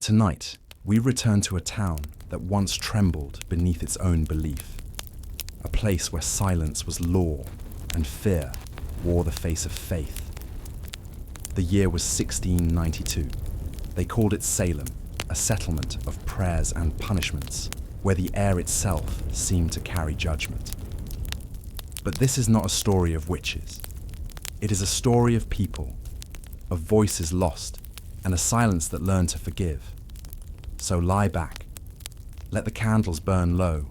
Tonight, we return to a town that once trembled beneath its own belief. A place where silence was law and fear wore the face of faith. The year was 1692. They called it Salem, a settlement of prayers and punishments, where the air itself seemed to carry judgment. But this is not a story of witches. It is a story of people, of voices lost, and a silence that learned to forgive. So lie back, let the candles burn low,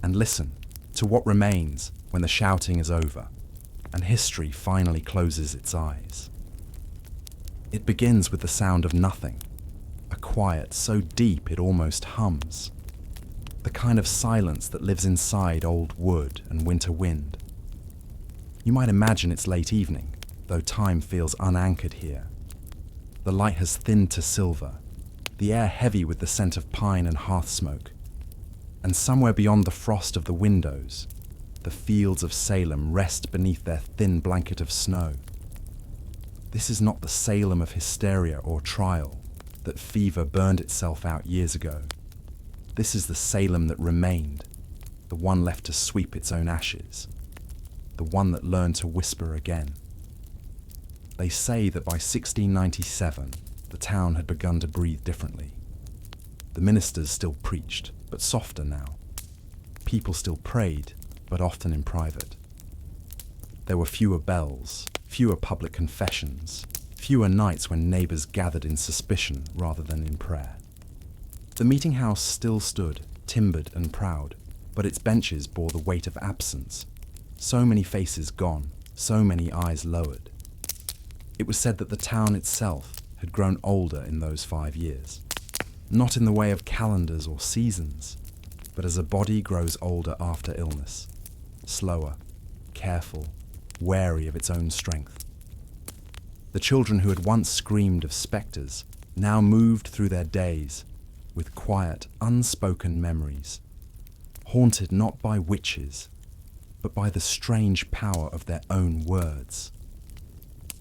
and listen to what remains when the shouting is over and history finally closes its eyes. It begins with the sound of nothing, a quiet so deep it almost hums, the kind of silence that lives inside old wood and winter wind. You might imagine it's late evening, though time feels unanchored here. The light has thinned to silver, the air heavy with the scent of pine and hearth smoke, and somewhere beyond the frost of the windows, the fields of Salem rest beneath their thin blanket of snow. This is not the Salem of hysteria or trial that fever burned itself out years ago. This is the Salem that remained, the one left to sweep its own ashes, the one that learned to whisper again. They say that by 1697, the town had begun to breathe differently. The ministers still preached, but softer now. People still prayed, but often in private. There were fewer bells, fewer public confessions, fewer nights when neighbours gathered in suspicion rather than in prayer. The meeting house still stood, timbered and proud, but its benches bore the weight of absence. So many faces gone, so many eyes lowered. It was said that the town itself had grown older in those 5 years, not in the way of calendars or seasons, but as a body grows older after illness, slower, careful, wary of its own strength. The children who had once screamed of spectres now moved through their days with quiet, unspoken memories, haunted not by witches, but by the strange power of their own words.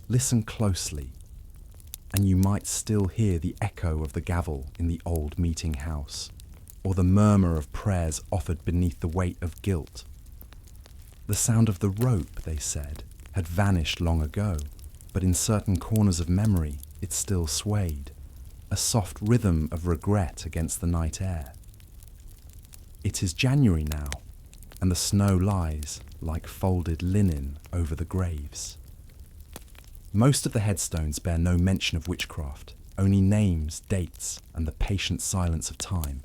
Listen closely, and you might still hear the echo of the gavel in the old meeting house, or the murmur of prayers offered beneath the weight of guilt. The sound of the rope, they said, had vanished long ago, but in certain corners of memory it still swayed, a soft rhythm of regret against the night air. It is January now, and the snow lies like folded linen over the graves. Most of the headstones bear no mention of witchcraft, only names, dates, and the patient silence of time.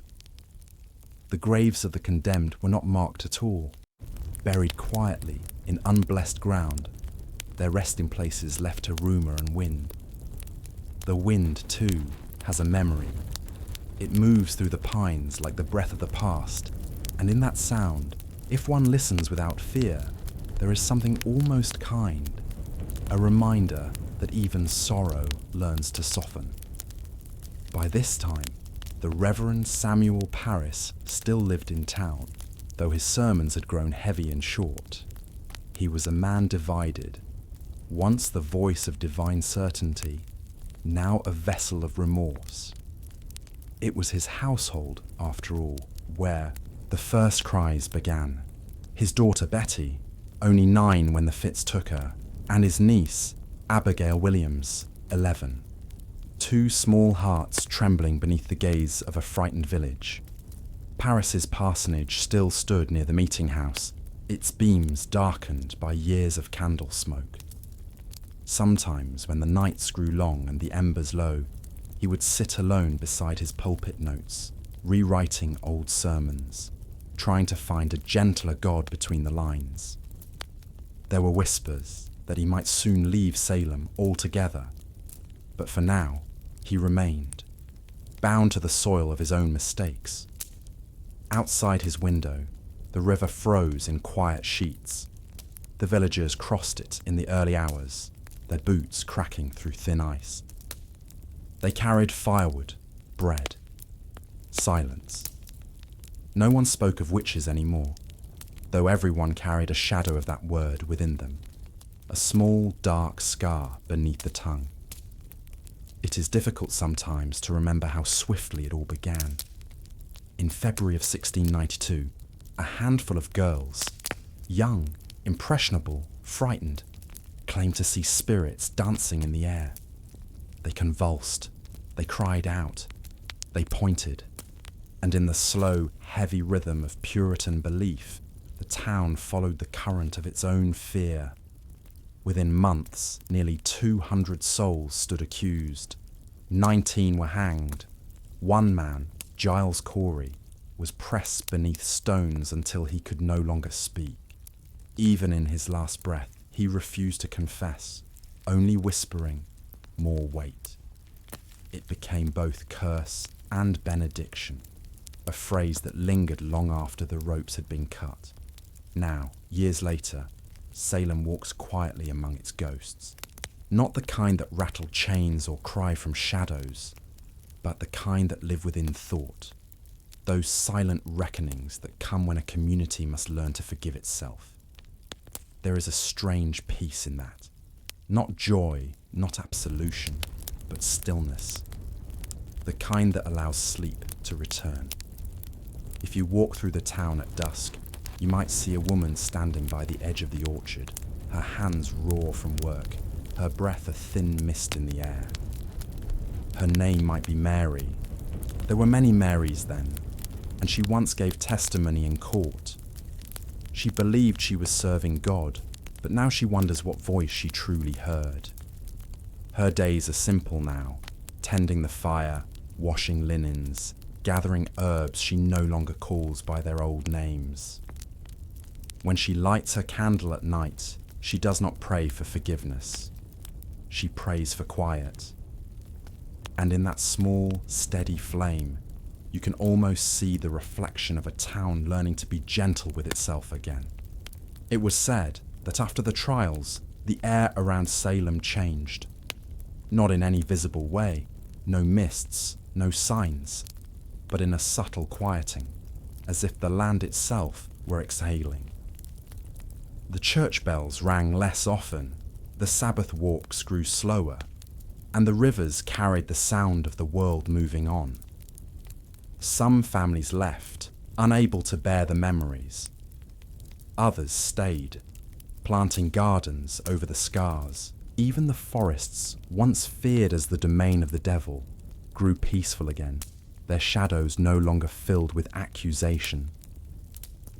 The graves of the condemned were not marked at all, buried quietly in unblessed ground, their resting places left to rumour and wind. The wind, too, has a memory. It moves through the pines like the breath of the past, and in that sound, if one listens without fear, there is something almost kind, a reminder that even sorrow learns to soften. By this time, the Reverend Samuel Parris still lived in town, though his sermons had grown heavy and short. He was a man divided, once the voice of divine certainty, now a vessel of remorse. It was his household, after all, where the first cries began. His daughter Betty, only 9 when the fits took her, and his niece, Abigail Williams, 11. 2 small hearts trembling beneath the gaze of a frightened village. Parris's parsonage still stood near the meeting house, its beams darkened by years of candle smoke. Sometimes, when the nights grew long and the embers low, he would sit alone beside his pulpit notes, rewriting old sermons, trying to find a gentler God between the lines. There were whispers that he might soon leave Salem altogether, but for now, he remained, bound to the soil of his own mistakes. Outside his window, the river froze in quiet sheets. The villagers crossed it in the early hours, their boots cracking through thin ice. They carried firewood, bread, silence. No one spoke of witches anymore, though everyone carried a shadow of that word within them, a small dark scar beneath the tongue. It is difficult sometimes to remember how swiftly it all began. In February of 1692, a handful of girls, young, impressionable, frightened, claimed to see spirits dancing in the air. They convulsed, they cried out, they pointed, and in the slow, heavy rhythm of Puritan belief, the town followed the current of its own fear. Within months, nearly 200 souls stood accused. 19 were hanged. One man, Giles Corey, was pressed beneath stones until he could no longer speak. Even in his last breath, he refused to confess, only whispering, "More weight." It became both curse and benediction, a phrase that lingered long after the ropes had been cut. Now, years later, Salem walks quietly among its ghosts. Not the kind that rattle chains or cry from shadows, but the kind that live within thought. Those silent reckonings that come when a community must learn to forgive itself. There is a strange peace in that. Not joy, not absolution, but stillness. The kind that allows sleep to return. If you walk through the town at dusk, you might see a woman standing by the edge of the orchard, her hands raw from work, her breath a thin mist in the air. Her name might be Mary. There were many Marys then, and she once gave testimony in court. She believed she was serving God, but now she wonders what voice she truly heard. Her days are simple now, tending the fire, washing linens, gathering herbs she no longer calls by their old names. When she lights her candle at night, she does not pray for forgiveness. She prays for quiet. And in that small, steady flame, you can almost see the reflection of a town learning to be gentle with itself again. It was said that after the trials, the air around Salem changed. Not in any visible way, no mists, no signs, but in a subtle quieting, as if the land itself were exhaling. The church bells rang less often, the Sabbath walks grew slower, and the rivers carried the sound of the world moving on. Some families left, unable to bear the memories. Others stayed, planting gardens over the scars. Even the forests, once feared as the domain of the devil, grew peaceful again, their shadows no longer filled with accusation.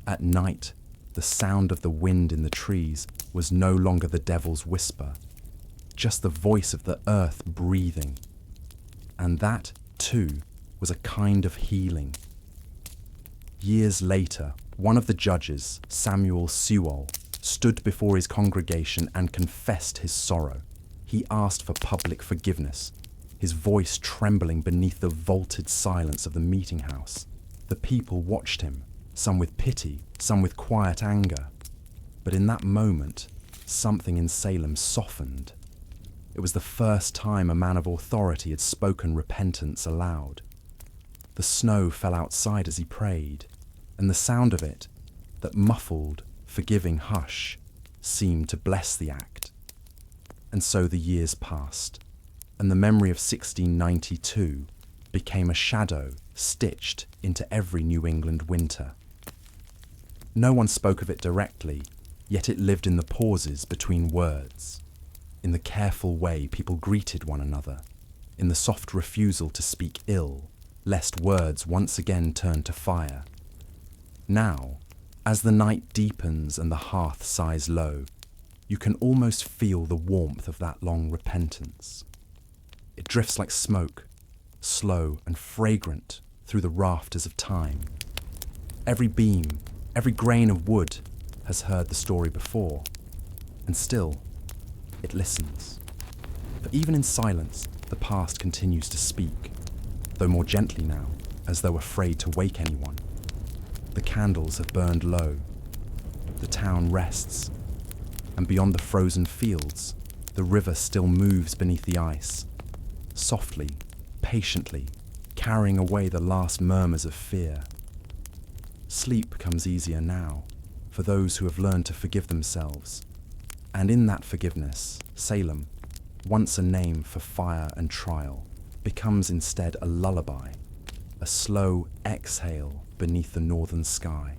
At night, the sound of the wind in the trees was no longer the devil's whisper, just the voice of the earth breathing. And that, too, was a kind of healing. Years later, one of the judges, Samuel Sewell, stood before his congregation and confessed his sorrow. He asked for public forgiveness, his voice trembling beneath the vaulted silence of the meeting house. The people watched him, some with pity, some with quiet anger. But in that moment, something in Salem softened. It was the first time a man of authority had spoken repentance aloud. The snow fell outside as he prayed, and the sound of it, that muffled, forgiving hush, seemed to bless the act. And so the years passed, and the memory of 1692 became a shadow stitched into every New England winter. No one spoke of it directly, yet it lived in the pauses between words, in the careful way people greeted one another, in the soft refusal to speak ill, lest words once again turn to fire. Now, as the night deepens and the hearth sighs low, you can almost feel the warmth of that long repentance. It drifts like smoke, slow and fragrant through the rafters of time. Every beam, every grain of wood has heard the story before, and still, it listens. For even in silence, the past continues to speak, though more gently now, as though afraid to wake anyone. The candles have burned low. The town rests, and beyond the frozen fields, the river still moves beneath the ice, softly, patiently, carrying away the last murmurs of fear. Sleep comes easier now, for those who have learned to forgive themselves. And in that forgiveness, Salem, once a name for fire and trial, becomes instead a lullaby, a slow exhale beneath the northern sky,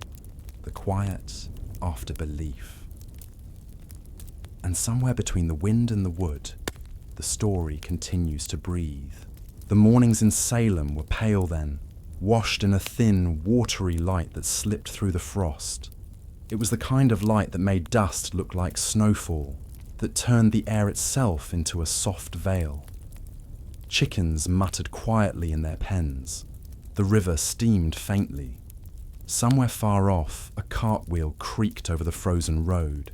the quiet after belief. And somewhere between the wind and the wood, the story continues to breathe. The mornings in Salem were pale then, washed in a thin, watery light that slipped through the frost. It was the kind of light that made dust look like snowfall, that turned the air itself into a soft veil. Chickens muttered quietly in their pens. The river steamed faintly. Somewhere far off, a cartwheel creaked over the frozen road.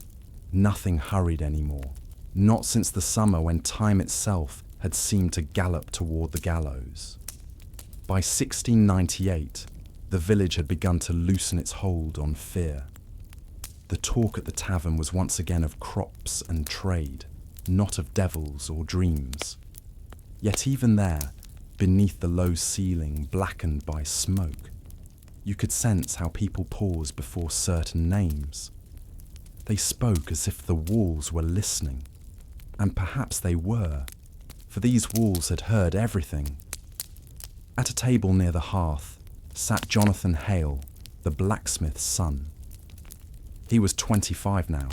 Nothing hurried anymore, not since the summer when time itself had seemed to gallop toward the gallows. By 1698, the village had begun to loosen its hold on fear. The talk at the tavern was once again of crops and trade, not of devils or dreams. Yet even there, beneath the low ceiling blackened by smoke, you could sense how people paused before certain names. They spoke as if the walls were listening, and perhaps they were, for these walls had heard everything. At a table near the hearth sat Jonathan Hale, the blacksmith's son. He was 25 now,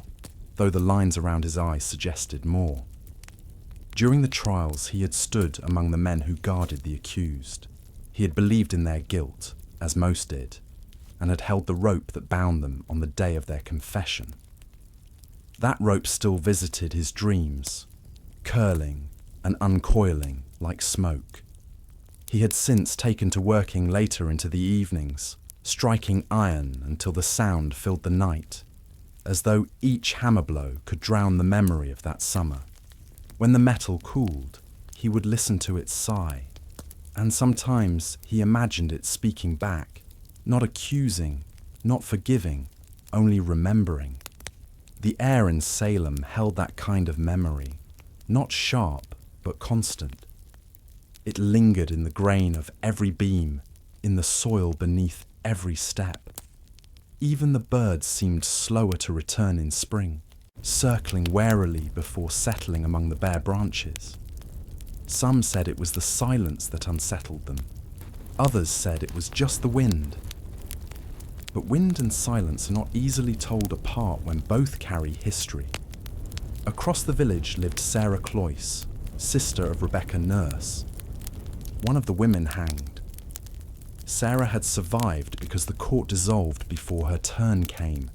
though the lines around his eyes suggested more. During the trials, he had stood among the men who guarded the accused. He had believed in their guilt, as most did, and had held the rope that bound them on the day of their confession. That rope still visited his dreams, curling and uncoiling like smoke. He had since taken to working later into the evenings, striking iron until the sound filled the night, as though each hammer blow could drown the memory of that summer. When the metal cooled, he would listen to it sigh, and sometimes he imagined it speaking back, not accusing, not forgiving, only remembering. The air in Salem held that kind of memory, not sharp, but constant. It lingered in the grain of every beam, in the soil beneath every step. Even the birds seemed slower to return in spring, circling warily before settling among the bare branches. Some said it was the silence that unsettled them. Others said it was just the wind. But wind and silence are not easily told apart when both carry history. Across the village lived Sarah Cloyce, sister of Rebecca Nurse. One of the women hanged. Sarah had survived because the court dissolved before her turn came.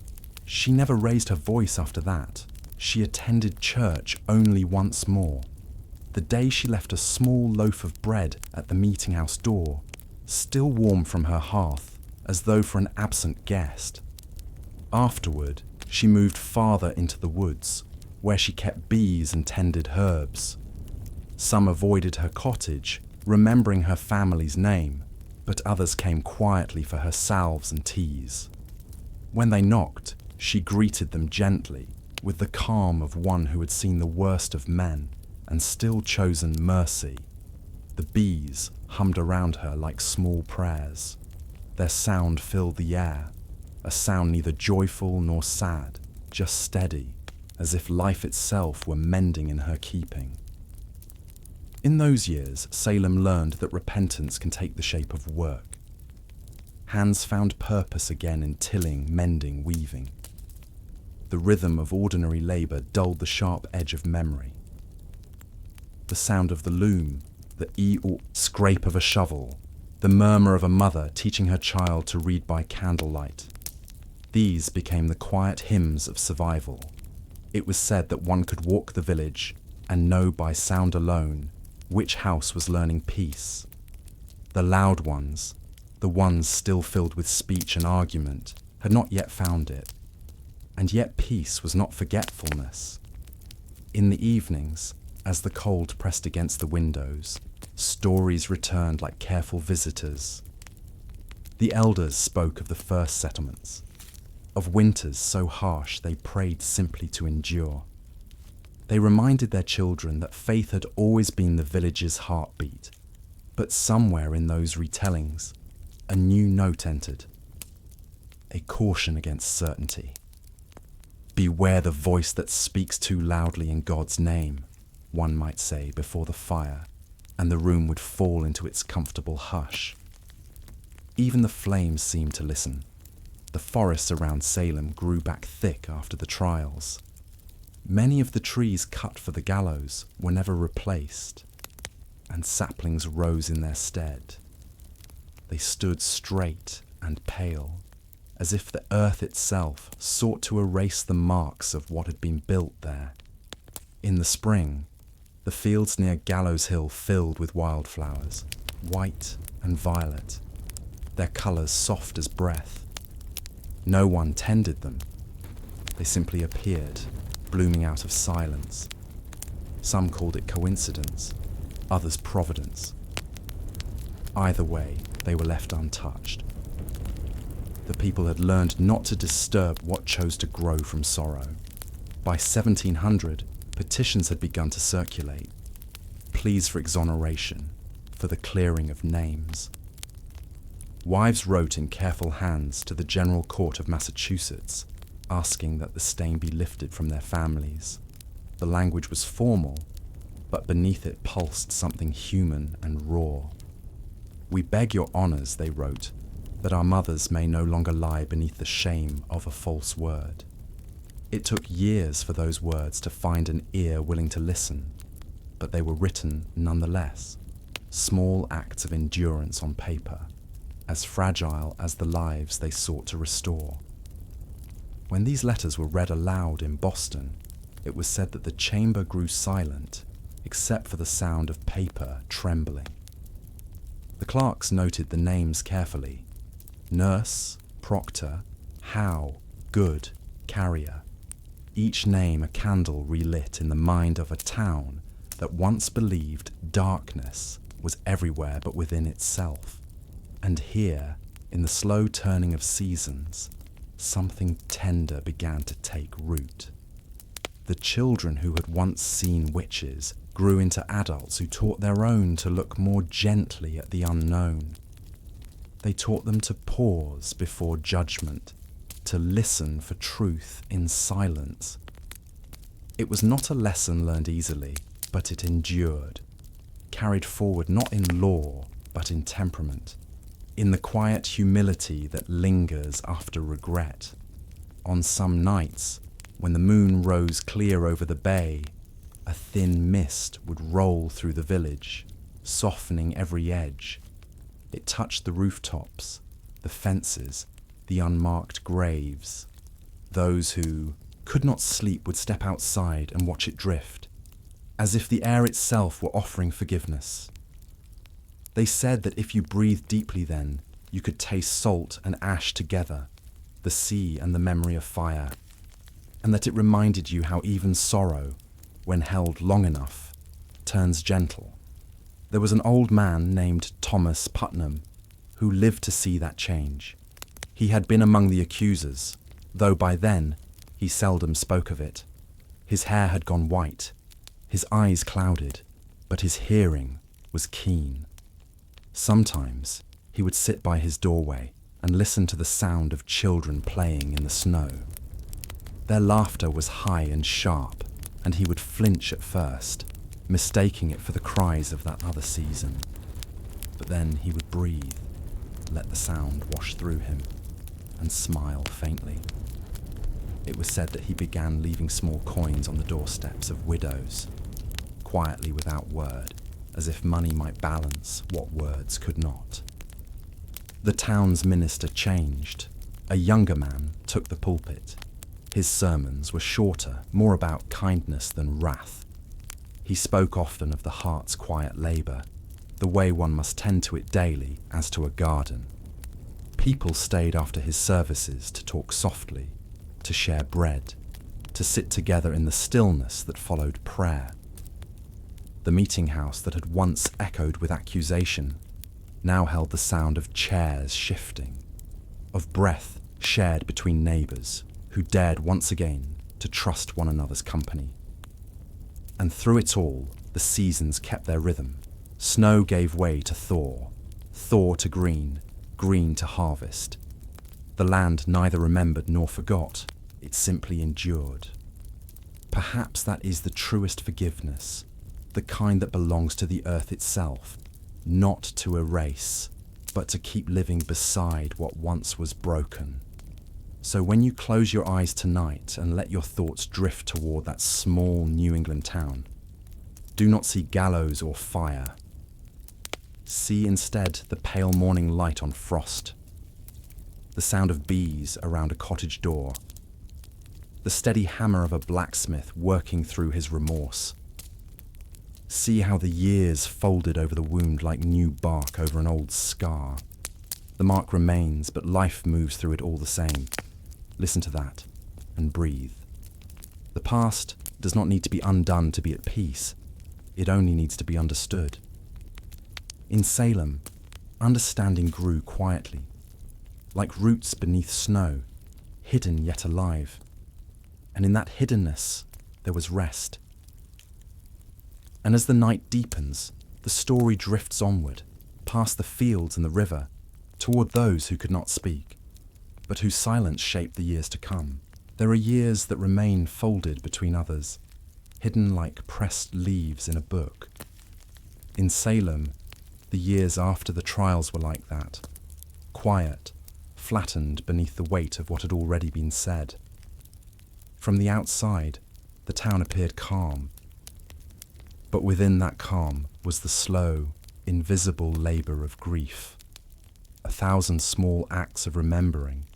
She never raised her voice after that. She attended church only once more. The day she left a small loaf of bread at the meeting house door, still warm from her hearth, as though for an absent guest. Afterward, she moved farther into the woods, where she kept bees and tended herbs. Some avoided her cottage, remembering her family's name, but others came quietly for her salves and teas. When they knocked, she greeted them gently, with the calm of one who had seen the worst of men and still chosen mercy. The bees hummed around her like small prayers. Their sound filled the air, a sound neither joyful nor sad, just steady, as if life itself were mending in her keeping. In those years, Salem learned that repentance can take the shape of work. Hands found purpose again in tilling, mending, weaving. The rhythm of ordinary labour dulled the sharp edge of memory. The sound of the loom, the scrape of a shovel, the murmur of a mother teaching her child to read by candlelight. These became the quiet hymns of survival. It was said that one could walk the village and know by sound alone which house was learning peace. The loud ones, the ones still filled with speech and argument, had not yet found it. And yet peace was not forgetfulness. In the evenings, as the cold pressed against the windows, stories returned like careful visitors. The elders spoke of the first settlements, of winters so harsh they prayed simply to endure. They reminded their children that faith had always been the village's heartbeat, but somewhere in those retellings, a new note entered, a caution against certainty. Beware the voice that speaks too loudly in God's name. one might say, before the fire, and the room would fall into its comfortable hush. Even the flames seemed to listen. The forests around Salem grew back thick after the trials. Many of the trees cut for the gallows were never replaced, and saplings rose in their stead. They stood straight and pale, as if the earth itself sought to erase the marks of what had been built there. In the spring, the fields near Gallows Hill filled with wildflowers, white and violet, their colours soft as breath. No one tended them. They simply appeared, blooming out of silence. Some called it coincidence, others providence. Either way, they were left untouched. The people had learned not to disturb what chose to grow from sorrow. By 1700, petitions had begun to circulate, pleas for exoneration, for the clearing of names. Wives wrote in careful hands to the General Court of Massachusetts, asking that the stain be lifted from their families. The language was formal, but beneath it pulsed something human and raw. "We beg your honours," they wrote, "that our mothers may no longer lie beneath the shame of a false word." It took years for those words to find an ear willing to listen, but they were written nonetheless, small acts of endurance on paper, as fragile as the lives they sought to restore. When these letters were read aloud in Boston, it was said that the chamber grew silent, except for the sound of paper trembling. The clerks noted the names carefully: Nurse, Proctor, Howe, Good, Carrier. Each name a candle relit in the mind of a town that once believed darkness was everywhere but within itself. And here, in the slow turning of seasons, something tender began to take root. The children who had once seen witches grew into adults who taught their own to look more gently at the unknown. They taught them to pause before judgment, to listen for truth in silence. It was not a lesson learned easily, but it endured, carried forward not in law, but in temperament, in the quiet humility that lingers after regret. On some nights, when the moon rose clear over the bay, a thin mist would roll through the village, softening every edge. It touched the rooftops, the fences, the unmarked graves. Those who could not sleep would step outside and watch it drift, as if the air itself were offering forgiveness. They said that if you breathed deeply then, you could taste salt and ash together, the sea and the memory of fire, and that it reminded you how even sorrow, when held long enough, turns gentle. There was an old man named Thomas Putnam who lived to see that change. He had been among the accusers, though by then he seldom spoke of it. His hair had gone white, his eyes clouded, but his hearing was keen. Sometimes he would sit by his doorway and listen to the sound of children playing in the snow. Their laughter was high and sharp, and he would flinch at first, mistaking it for the cries of that other season. But then he would breathe, let the sound wash through him, and smile faintly. It was said that he began leaving small coins on the doorsteps of widows, quietly without word, as if money might balance what words could not. The town's minister changed. A younger man took the pulpit. His sermons were shorter, more about kindness than wrath. He spoke often of the heart's quiet labour, the way one must tend to it daily as to a garden. People stayed after his services to talk softly, to share bread, to sit together in the stillness that followed prayer. The meeting house that had once echoed with accusation now held the sound of chairs shifting, of breath shared between neighbours who dared once again to trust one another's company. And through it all, the seasons kept their rhythm. Snow gave way to thaw, thaw to green, green to harvest. The land neither remembered nor forgot, it simply endured. Perhaps that is the truest forgiveness, the kind that belongs to the earth itself, not to erase, but to keep living beside what once was broken. So when you close your eyes tonight and let your thoughts drift toward that small New England town, do not see gallows or fire. See instead the pale morning light on frost, the sound of bees around a cottage door, the steady hammer of a blacksmith working through his remorse. See how the years folded over the wound like new bark over an old scar. The mark remains, but life moves through it all the same. Listen to that and breathe. The past does not need to be undone to be at peace. It only needs to be understood. In Salem, understanding grew quietly, like roots beneath snow, hidden yet alive. And in that hiddenness, there was rest. And as the night deepens, the story drifts onward, past the fields and the river, toward those who could not speak, but whose silence shaped the years to come. There are years that remain folded between others, hidden like pressed leaves in a book. In Salem, the years after the trials were like that, quiet, flattened beneath the weight of what had already been said. From the outside, the town appeared calm, but within that calm was the slow, invisible labour of grief, 1,000 small acts of remembering,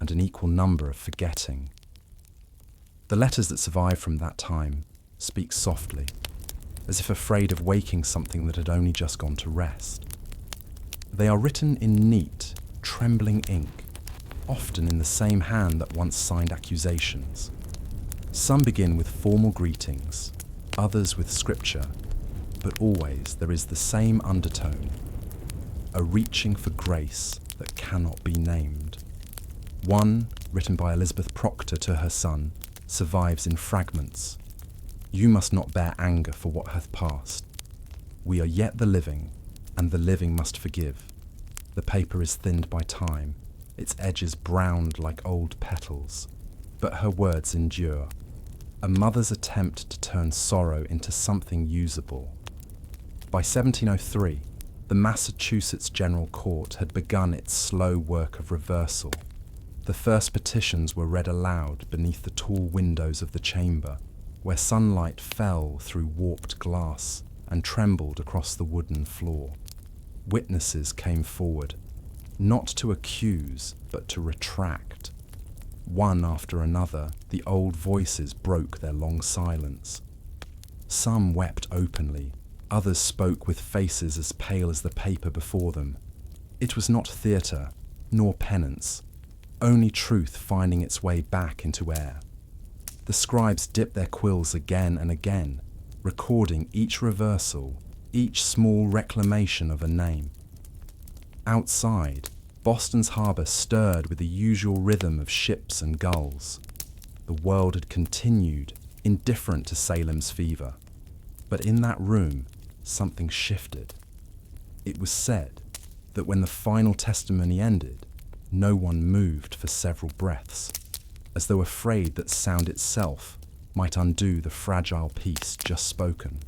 and an equal number of forgetting. The letters that survive from that time speak softly, as if afraid of waking something that had only just gone to rest. They are written in neat, trembling ink, often in the same hand that once signed accusations. Some begin with formal greetings, others with scripture, but always there is the same undertone, a reaching for grace that cannot be named. One, written by Elizabeth Proctor to her son, survives in fragments. You must not bear anger for what hath passed. We are yet the living, and the living must forgive. The paper is thinned by time, its edges browned like old petals, but her words endure. A mother's attempt to turn sorrow into something usable. By 1703, the Massachusetts General Court had begun its slow work of reversal. The first petitions were read aloud beneath the tall windows of the chamber, where sunlight fell through warped glass and trembled across the wooden floor. Witnesses came forward, not to accuse, but to retract. One after another, the old voices broke their long silence. Some wept openly, others spoke with faces as pale as the paper before them. It was not theatre, nor penance, only truth finding its way back into air. The scribes dipped their quills again and again, recording each reversal, each small reclamation of a name. Outside, Boston's harbour stirred with the usual rhythm of ships and gulls. The world had continued, indifferent to Salem's fever. But in that room, something shifted. It was said that when the final testimony ended, no one moved for several breaths, as though afraid that sound itself might undo the fragile peace just spoken.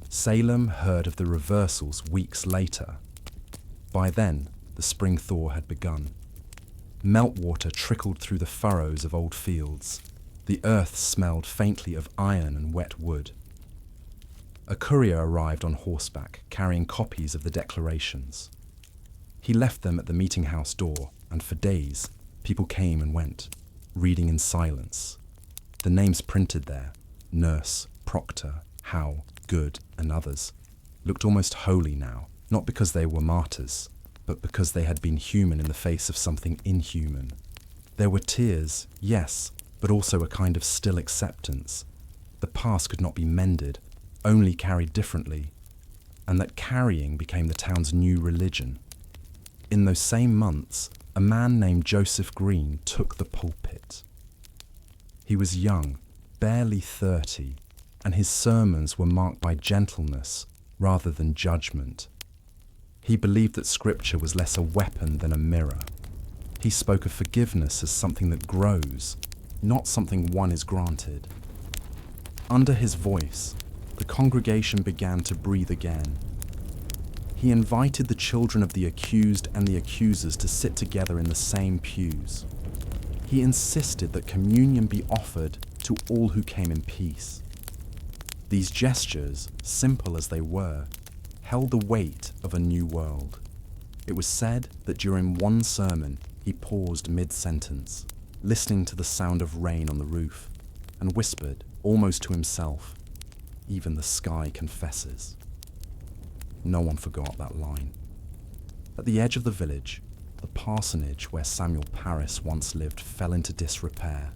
Salem heard of the reversals weeks later. By then, the spring thaw had begun. Meltwater trickled through the furrows of old fields. The earth smelled faintly of iron and wet wood. A courier arrived on horseback, carrying copies of the declarations. He left them at the meeting house door, and for days, people came and went, reading in silence. The names printed there, Nurse, Proctor, Howe, Good, and others, looked almost holy now, not because they were martyrs, but because they had been human in the face of something inhuman. There were tears, yes, but also a kind of still acceptance. The past could not be mended, only carried differently, and that carrying became the town's new religion. In those same months, a man named Joseph Green took the pulpit. He was young, barely 30, and his sermons were marked by gentleness rather than judgment. He believed that Scripture was less a weapon than a mirror. He spoke of forgiveness as something that grows, not something one is granted. Under his voice, the congregation began to breathe again. He invited the children of the accused and the accusers to sit together in the same pews. He insisted that communion be offered to all who came in peace. These gestures, simple as they were, held the weight of a new world. It was said that during one sermon he paused mid-sentence, listening to the sound of rain on the roof, and whispered, almost to himself, "Even the sky confesses." No one forgot that line. At the edge of the village, the parsonage where Samuel Parris once lived fell into disrepair.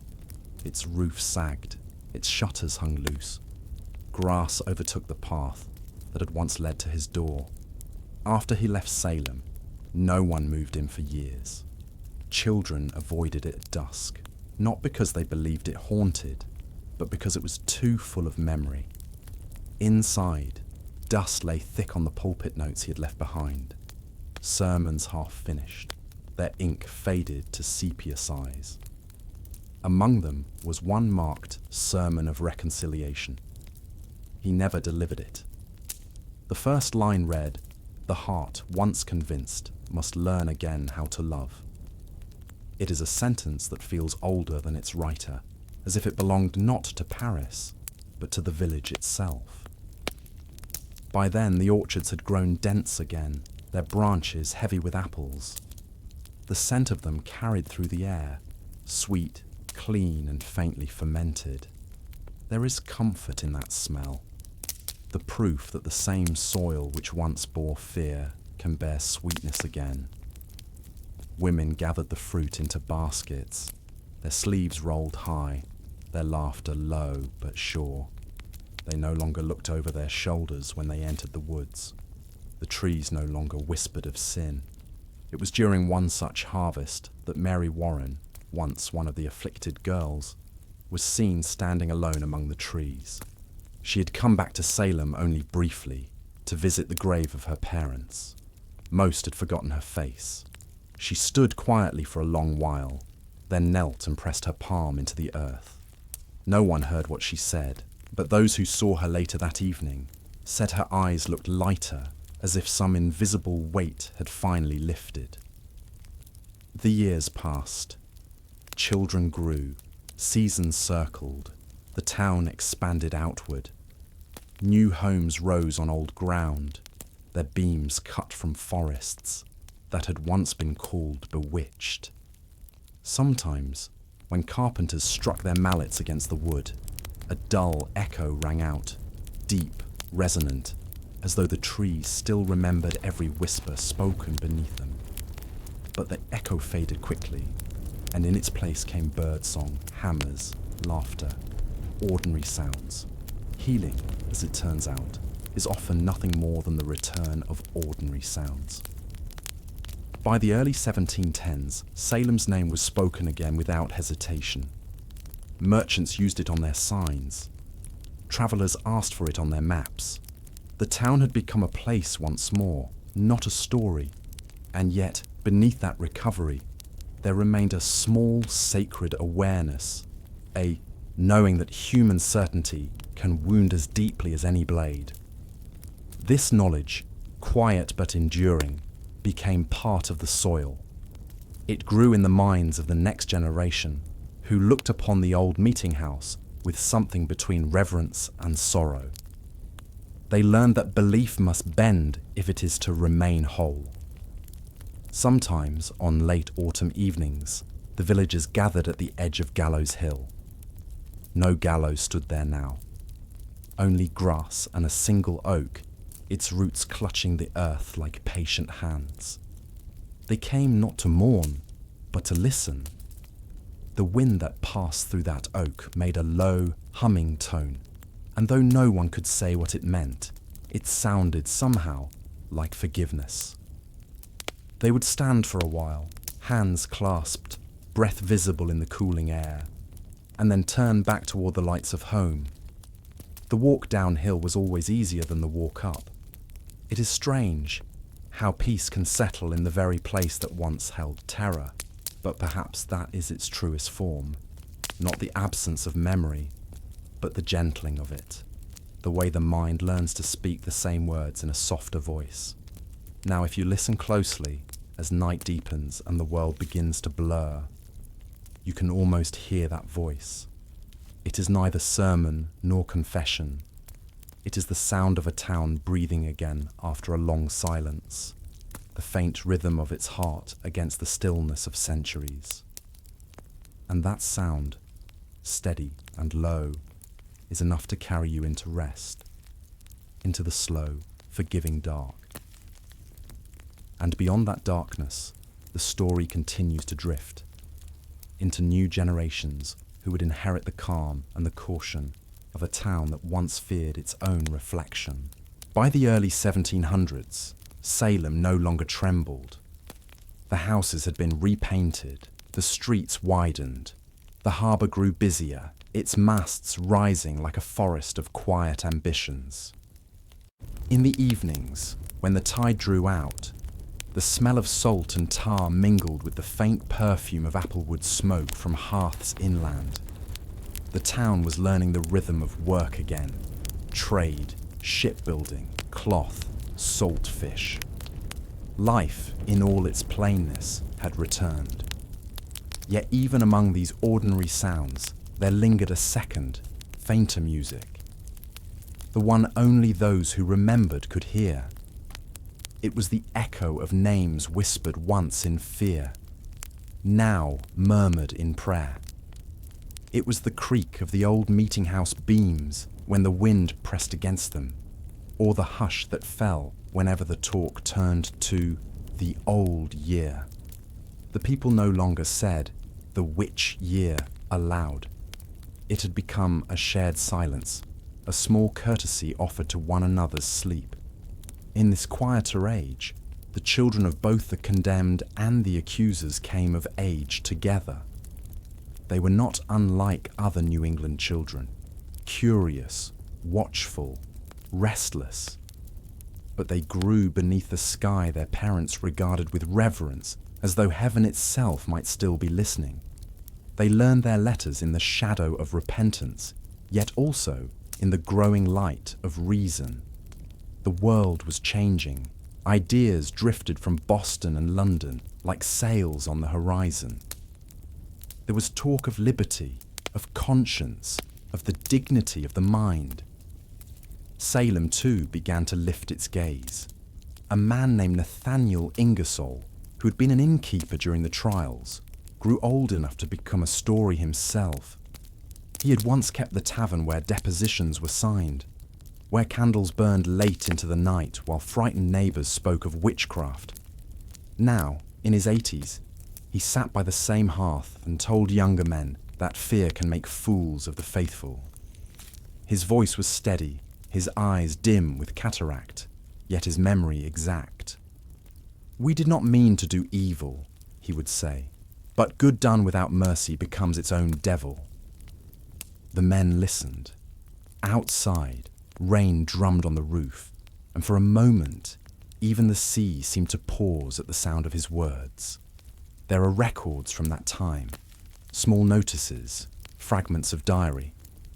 Its roof sagged, its shutters hung loose. Grass overtook the path that had once led to his door. After he left Salem, no one moved in for years. Children avoided it at dusk, not because they believed it haunted, but because it was too full of memory. Inside, dust lay thick on the pulpit notes he had left behind. Sermons half finished, their ink faded to sepia size. Among them was one marked Sermon of Reconciliation. He never delivered it. The first line read, "The heart, once convinced, must learn again how to love." It is a sentence that feels older than its writer, as if it belonged not to Paris, but to the village itself. By then, the orchards had grown dense again, their branches heavy with apples. The scent of them carried through the air, sweet, clean, and faintly fermented. There is comfort in that smell, the proof that the same soil which once bore fear can bear sweetness again. Women gathered the fruit into baskets, their sleeves rolled high, their laughter low but sure. They no longer looked over their shoulders when they entered the woods. The trees no longer whispered of sin. It was during one such harvest that Mary Warren, once one of the afflicted girls, was seen standing alone among the trees. She had come back to Salem only briefly, to visit the grave of her parents. Most had forgotten her face. She stood quietly for a long while, then knelt and pressed her palm into the earth. No one heard what she said, but those who saw her later that evening said her eyes looked lighter, as if some invisible weight had finally lifted. The years passed. Children grew, seasons circled, the town expanded outward. New homes rose on old ground, their beams cut from forests that had once been called bewitched. Sometimes, when carpenters struck their mallets against the wood, a dull echo rang out, deep, resonant, as though the trees still remembered every whisper spoken beneath them. But the echo faded quickly, and in its place came birdsong, hammers, laughter, ordinary sounds. Healing, as it turns out, is often nothing more than the return of ordinary sounds. By the early 1710s, Salem's name was spoken again without hesitation. Merchants used it on their signs. Travellers asked for it on their maps. The town had become a place once more, not a story. And yet, beneath that recovery, there remained a small, sacred awareness, a knowing that human certainty can wound as deeply as any blade. This knowledge, quiet but enduring, became part of the soil. It grew in the minds of the next generation, who looked upon the old meeting house with something between reverence and sorrow. They learned that belief must bend if it is to remain whole. Sometimes, on late autumn evenings, the villagers gathered at the edge of Gallows Hill. No gallows stood there now. Only grass and a single oak, its roots clutching the earth like patient hands. They came not to mourn, but to listen. The wind that passed through that oak made a low, humming tone, and though no one could say what it meant, it sounded somehow like forgiveness. They would stand for a while, hands clasped, breath visible in the cooling air, and then turn back toward the lights of home. The walk downhill was always easier than the walk up. It is strange how peace can settle in the very place that once held terror, but perhaps that is its truest form, not the absence of memory, but the gentling of it. the way the mind learns to speak the same words in a softer voice. Now, if you listen closely, as night deepens and the world begins to blur, you can almost hear that voice. It is neither sermon nor confession. It is the sound of a town breathing again after a long silence, the faint rhythm of its heart against the stillness of centuries. And that sound, steady and low, is enough to carry you into rest, into the slow, forgiving dark. And beyond that darkness, the story continues to drift into new generations who would inherit the calm and the caution of a town that once feared its own reflection. By the early 1700s, Salem no longer trembled. The houses had been repainted, the streets widened, the harbour grew busier, its masts rising like a forest of quiet ambitions. In the evenings, when the tide drew out, the smell of salt and tar mingled with the faint perfume of applewood smoke from hearths inland. The town was learning the rhythm of work again: trade, shipbuilding, cloth, salt fish. Life, in all its plainness, had returned. Yet even among these ordinary sounds, there lingered a second, fainter music. The one only those who remembered could hear. It was the echo of names whispered once in fear, now murmured in prayer. It was the creak of the old meeting house beams when the wind pressed against them, or the hush that fell whenever the talk turned to the old year. The people no longer said the which year aloud. It had become a shared silence, a small courtesy offered to one another's sleep. In this quieter age, the children of both the condemned and the accusers came of age together. They were not unlike other New England children, curious, watchful, restless. But they grew beneath the sky their parents regarded with reverence, as though heaven itself might still be listening. They learned their letters in the shadow of repentance, yet also in the growing light of reason. The world was changing. Ideas drifted from Boston and London like sails on the horizon. There was talk of liberty, of conscience, of the dignity of the mind. Salem, too, began to lift its gaze. A man named Nathaniel Ingersoll, who had been an innkeeper during the trials, grew old enough to become a story himself. He had once kept the tavern where depositions were signed, where candles burned late into the night while frightened neighbours spoke of witchcraft. Now, in his 80s, he sat by the same hearth and told younger men that fear can make fools of the faithful. His voice was steady, his eyes dim with cataract, yet his memory exact. "We did not mean to do evil," he would say, "but good done without mercy becomes its own devil." The men listened. Outside, rain drummed on the roof, and for a moment, even the sea seemed to pause at the sound of his words. There are records from that time, small notices, fragments of diary,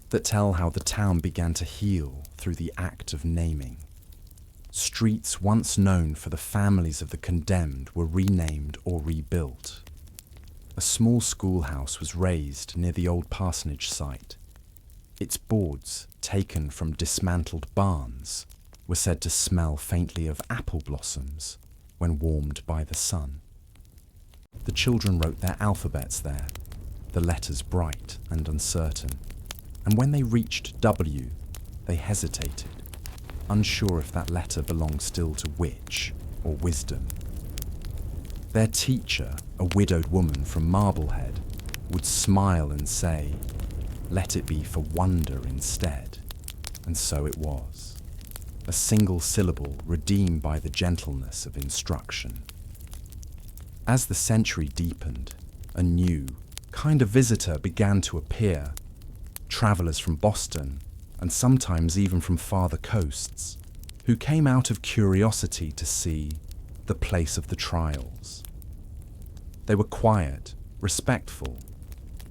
that tell how the town began to heal through the act of naming. Streets once known for the families of the condemned were renamed or rebuilt. A small schoolhouse was raised near the old parsonage site. Its boards, taken from dismantled barns, were said to smell faintly of apple blossoms when warmed by the sun. The children wrote their alphabets there, the letters bright and uncertain, and when they reached W, they hesitated, unsure if that letter belonged still to witch or wisdom. Their teacher, a widowed woman from Marblehead, would smile and say, "Let it be for wonder instead," and so it was. A single syllable redeemed by the gentleness of instruction. As the century deepened, a new kind of visitor began to appear. Travellers from Boston, and sometimes even from farther coasts, who came out of curiosity to see the place of the trials. They were quiet, respectful,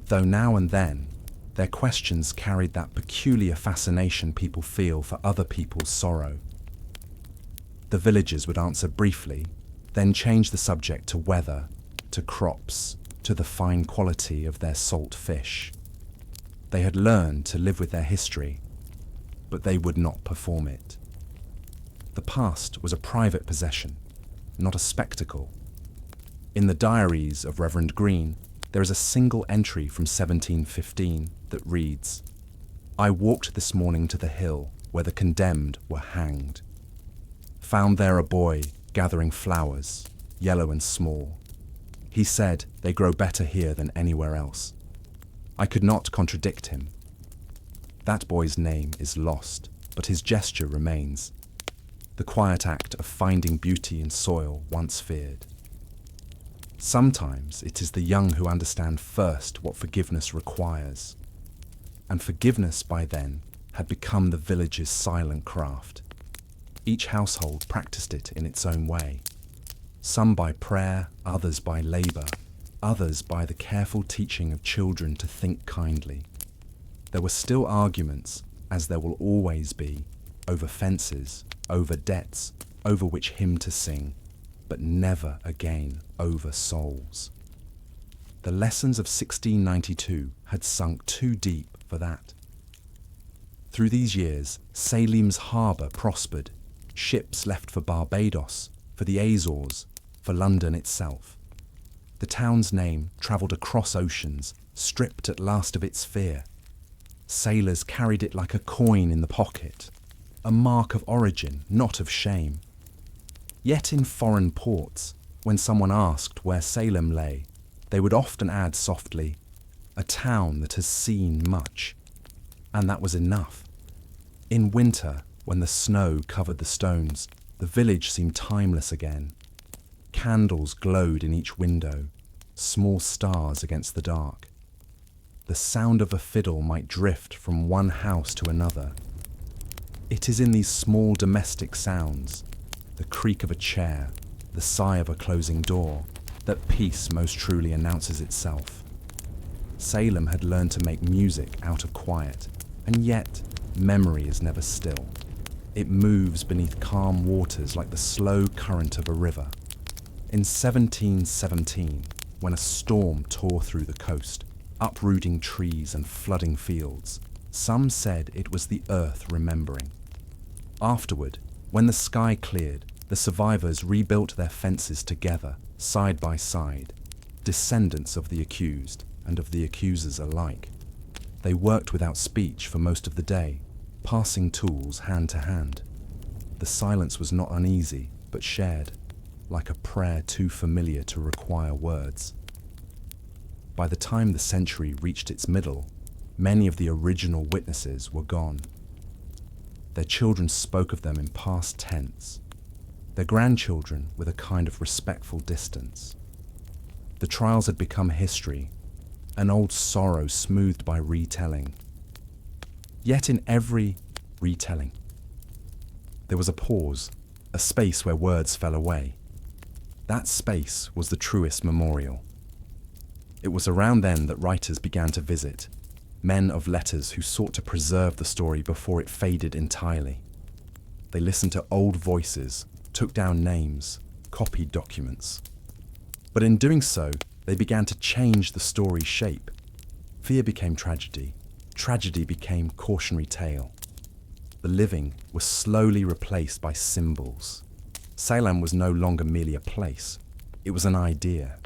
though now and then Their questions carried that peculiar fascination people feel for other people's sorrow. The villagers would answer briefly, then change the subject to weather, to crops, to the fine quality of their salt fish. They had learned to live with their history, but they would not perform it. The past was a private possession, not a spectacle. In the diaries of Reverend Green, there is a single entry from 1715 that reads, "I walked this morning to the hill where the condemned were hanged. Found there a boy gathering flowers, yellow and small. He said they grow better here than anywhere else. I could not contradict him. That boy's name is lost, but his gesture remains. The quiet act of finding beauty in soil once feared. Sometimes it is the young who understand first what forgiveness requires. And forgiveness by then had become the village's silent craft. Each household practiced it in its own way. Some by prayer, others by labour, others by the careful teaching of children to think kindly. There were still arguments, as there will always be, over fences, over debts, over which hymn to sing, but never again over souls. The lessons of 1692 had sunk too deep for that. Through these years, Salem's harbour prospered. Ships left for Barbados, for the Azores, for London itself. The town's name travelled across oceans, stripped at last of its fear. Sailors carried it like a coin in the pocket, a mark of origin, not of shame. Yet in foreign ports, when someone asked where Salem lay, they would often add softly, "A town that has seen much." And that was enough. In winter, when the snow covered the stones, the village seemed timeless again. Candles glowed in each window, small stars against the dark. The sound of a fiddle might drift from one house to another. It is in these small domestic sounds, the creak of a chair, the sigh of a closing door, that peace most truly announces itself. Salem had learned to make music out of quiet, and yet memory is never still. It moves beneath calm waters like the slow current of a river. In 1717, when a storm tore through the coast, uprooting trees and flooding fields, some said it was the earth remembering. Afterward, when the sky cleared, the survivors rebuilt their fences together, side by side, descendants of the accused and of the accusers alike. They worked without speech for most of the day, passing tools hand to hand. The silence was not uneasy, but shared, like a prayer too familiar to require words. By the time the century reached its middle, many of the original witnesses were gone. Their children spoke of them in past tense, their grandchildren with a kind of respectful distance. The trials had become history, an old sorrow smoothed by retelling. Yet in every retelling, there was a pause, a space where words fell away. That space was the truest memorial. It was around then that writers began to visit, men of letters who sought to preserve the story before it faded entirely. They listened to old voices, took down names, copied documents. But in doing so, they began to change the story's shape. Fear became tragedy. Tragedy became cautionary tale. The living was slowly replaced by symbols. Salem was no longer merely a place. It was an idea.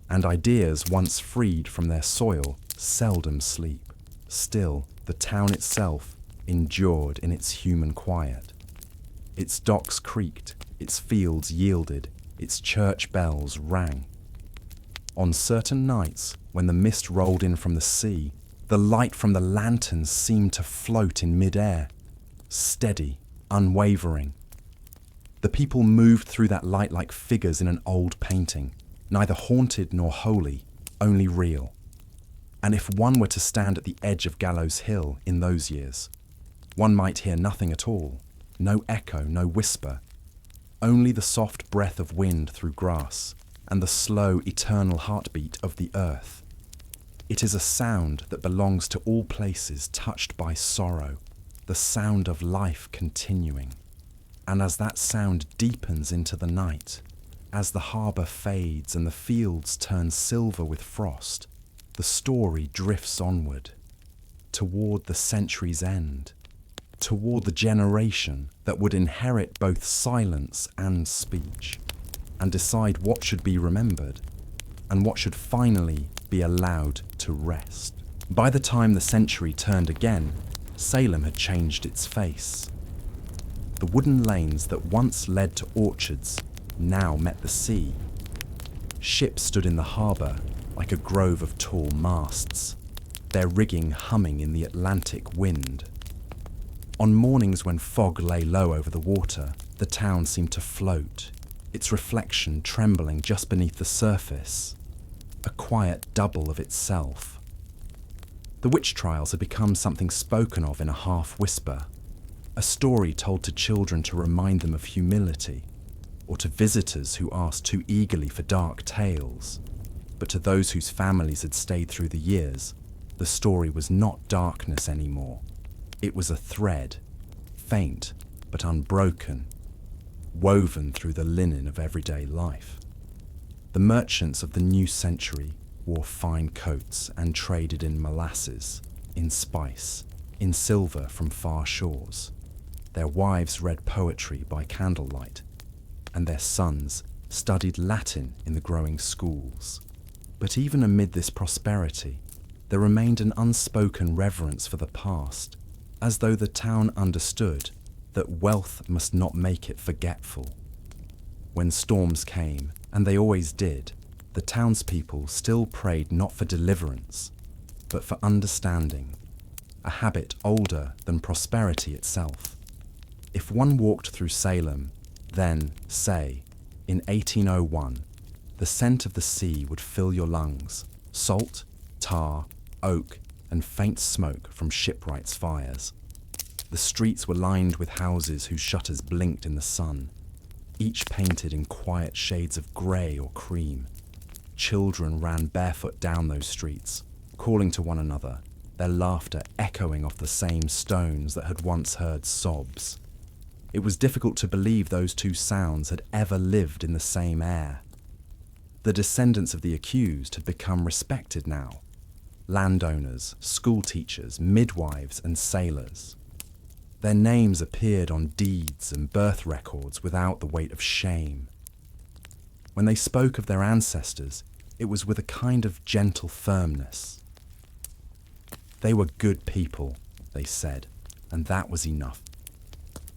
And ideas, once freed from their soil, seldom sleep. Still, the town itself endured in its human quiet. Its docks creaked, its fields yielded, its church bells rang. On certain nights, when the mist rolled in from the sea, the light from the lanterns seemed to float in mid-air, steady, unwavering. The people moved through that light like figures in an old painting, neither haunted nor holy, only real. And if one were to stand at the edge of Gallows Hill in those years, one might hear nothing at all, no echo, no whisper, only the soft breath of wind through grass and the slow, eternal heartbeat of the earth. It is a sound that belongs to all places touched by sorrow, the sound of life continuing. And as that sound deepens into the night, as the harbour fades and the fields turn silver with frost, the story drifts onward, toward the century's end, toward the generation that would inherit both silence and speech, and decide what should be remembered and what should finally be allowed to rest. By the time the century turned again, Salem had changed its face. The wooden lanes that once led to orchards now met the sea. Ships stood in the harbour like a grove of tall masts, their rigging humming in the Atlantic wind. On mornings when fog lay low over the water, the town seemed to float, its reflection trembling just beneath the surface, a quiet double of itself. The witch trials had become something spoken of in a half-whisper, a story told to children to remind them of humility, or to visitors who asked too eagerly for dark tales. But to those whose families had stayed through the years, the story was not darkness anymore. It was a thread, faint but unbroken, woven through the linen of everyday life. The merchants of the new century wore fine coats and traded in molasses, in spice, in silver from far shores. Their wives read poetry by candlelight, and their sons studied Latin in the growing schools. But even amid this prosperity, there remained an unspoken reverence for the past, as though the town understood that wealth must not make it forgetful. When storms came, and they always did, the townspeople still prayed not for deliverance, but for understanding, a habit older than prosperity itself. If one walked through Salem, then, say, in 1801, the scent of the sea would fill your lungs, salt, tar, oak, and faint smoke from shipwrights' fires. The streets were lined with houses whose shutters blinked in the sun, each painted in quiet shades of grey or cream. Children ran barefoot down those streets, calling to one another, their laughter echoing off the same stones that had once heard sobs. It was difficult to believe those two sounds had ever lived in the same air. The descendants of the accused had become respected now. Landowners, schoolteachers, midwives, and sailors. Their names appeared on deeds and birth records without the weight of shame. When they spoke of their ancestors, it was with a kind of gentle firmness. They were good people, they said, and that was enough.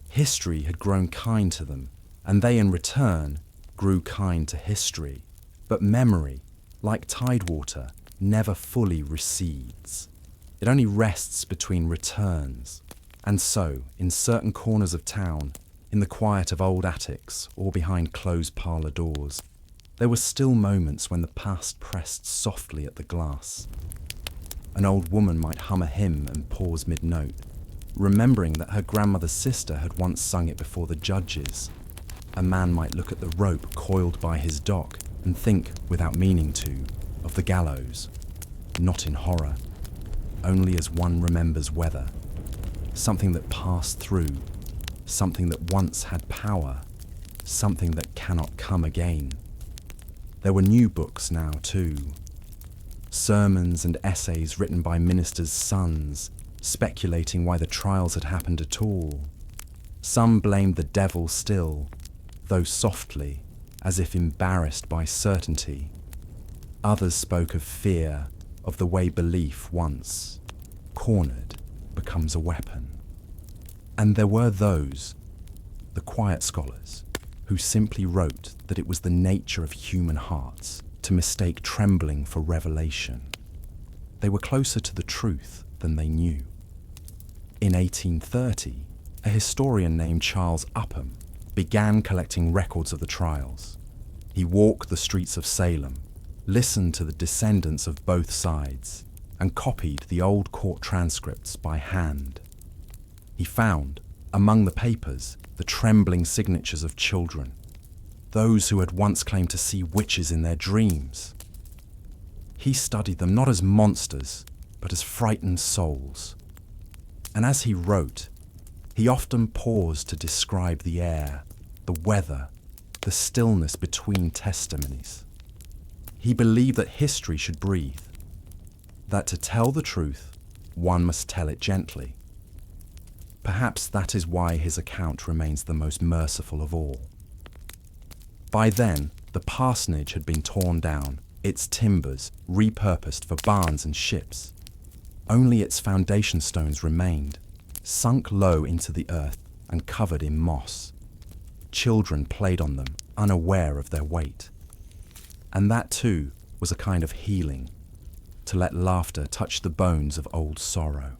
History had grown kind to them, and they in return grew kind to history. But memory, like tidewater, never fully recedes. It only rests between returns. And so, in certain corners of town, in the quiet of old attics or behind closed parlour doors, there were still moments when the past pressed softly at the glass. An old woman might hum a hymn and pause mid-note, remembering that her grandmother's sister had once sung it before the judges. A man might look at the rope coiled by his dock and think, without meaning to, of the gallows, not in horror, only as one remembers weather. Something that passed through, something that once had power, something that cannot come again. There were new books now too. Sermons and essays written by ministers' sons, speculating why the trials had happened at all. Some blamed the devil still, though softly, as if embarrassed by certainty. Others spoke of fear, of the way belief once, cornered, becomes a weapon. And there were those, the quiet scholars, who simply wrote that it was the nature of human hearts to mistake trembling for revelation. They were closer to the truth than they knew. In 1830, a historian named Charles Upham began collecting records of the trials. He walked the streets of Salem, listened to the descendants of both sides, and copied the old court transcripts by hand. He found, among the papers, the trembling signatures of children, those who had once claimed to see witches in their dreams. He studied them not as monsters, but as frightened souls. And as he wrote, he often paused to describe the air, the weather, the stillness between testimonies. He believed that history should breathe, that to tell the truth, one must tell it gently. Perhaps that is why his account remains the most merciful of all. By then, the parsonage had been torn down, its timbers repurposed for barns and ships. Only its foundation stones remained, sunk low into the earth and covered in moss. Children played on them, unaware of their weight. And that too was a kind of healing, to let laughter touch the bones of old sorrow.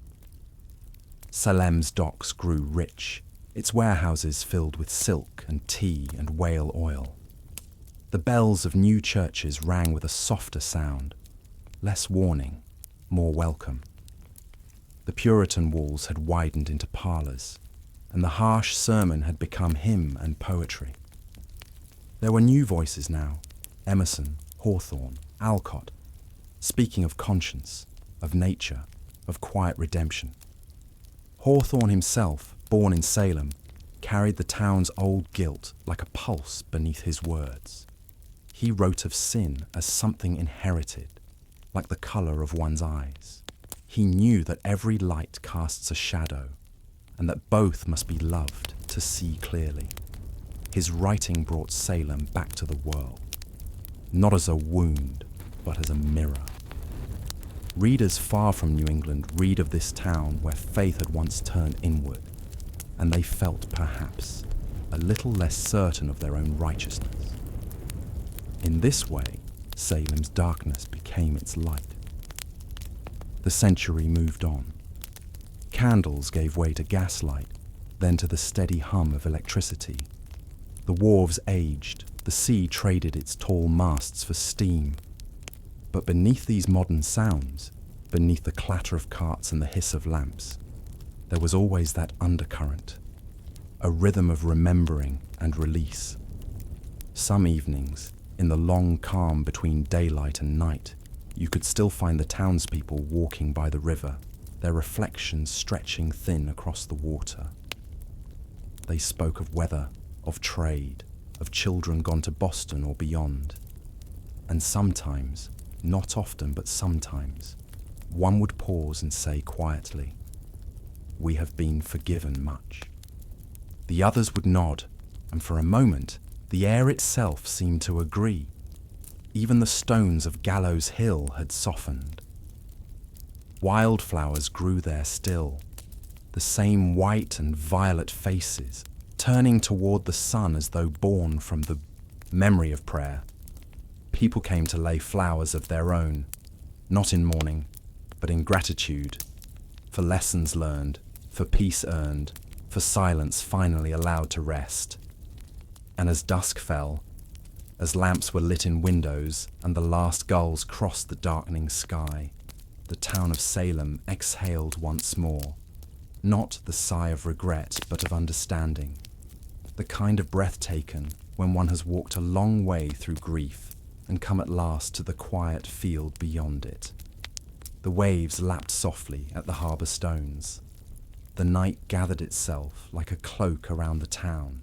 Salem's docks grew rich, its warehouses filled with silk and tea and whale oil. The bells of new churches rang with a softer sound, less warning, more welcome. The Puritan walls had widened into parlours, and the harsh sermon had become hymn and poetry. There were new voices now, Emerson, Hawthorne, Alcott, speaking of conscience, of nature, of quiet redemption. Hawthorne himself, born in Salem, carried the town's old guilt like a pulse beneath his words. He wrote of sin as something inherited, like the colour of one's eyes. He knew that every light casts a shadow, and that both must be loved to see clearly. His writing brought Salem back to the world, not as a wound, but as a mirror. Readers far from New England read of this town where faith had once turned inward, and they felt, perhaps, a little less certain of their own righteousness. In this way, Salem's darkness became its light. The century moved on. Candles gave way to gaslight, then to the steady hum of electricity. The wharves aged, the sea traded its tall masts for steam. But beneath these modern sounds, beneath the clatter of carts and the hiss of lamps, there was always that undercurrent, a rhythm of remembering and release. Some evenings, in the long calm between daylight and night, you could still find the townspeople walking by the river, their reflections stretching thin across the water. They spoke of weather, of trade, of children gone to Boston or beyond. And sometimes, not often but sometimes, one would pause and say quietly, "We have been forgiven much." The others would nod, and for a moment, the air itself seemed to agree. Even the stones of Gallows Hill had softened. Wildflowers grew there still, the same white and violet faces, turning toward the sun as though born from the memory of prayer. People came to lay flowers of their own, not in mourning, but in gratitude, for lessons learned, for peace earned, for silence finally allowed to rest. And as dusk fell, as lamps were lit in windows and the last gulls crossed the darkening sky, the town of Salem exhaled once more, not the sigh of regret but of understanding, the kind of breath taken when one has walked a long way through grief and come at last to the quiet field beyond it. The waves lapped softly at the harbour stones. The night gathered itself like a cloak around the town,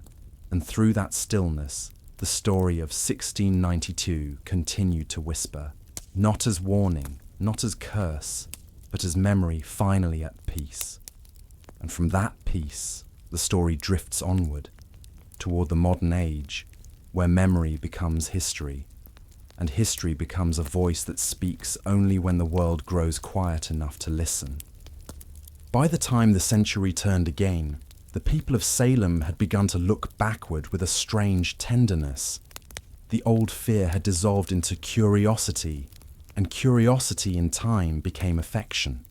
and through that stillness, the story of 1692 continued to whisper, not as warning, not as curse, but as memory finally at peace. And from that peace, the story drifts onward, toward the modern age, where memory becomes history, and history becomes a voice that speaks only when the world grows quiet enough to listen. By the time the century turned again, the people of Salem had begun to look backward with a strange tenderness. The old fear had dissolved into curiosity, and curiosity in time became affection.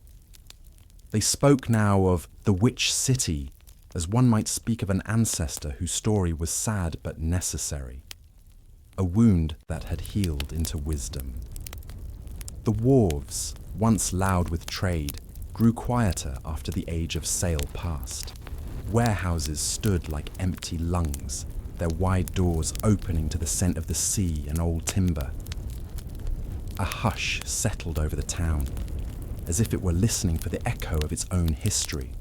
They spoke now of the witch city, as one might speak of an ancestor whose story was sad but necessary, a wound that had healed into wisdom. The wharves, once loud with trade, grew quieter after the age of sail passed. Warehouses stood like empty lungs, their wide doors opening to the scent of the sea and old timber. A hush settled over the town, as if it were listening for the echo of its own history.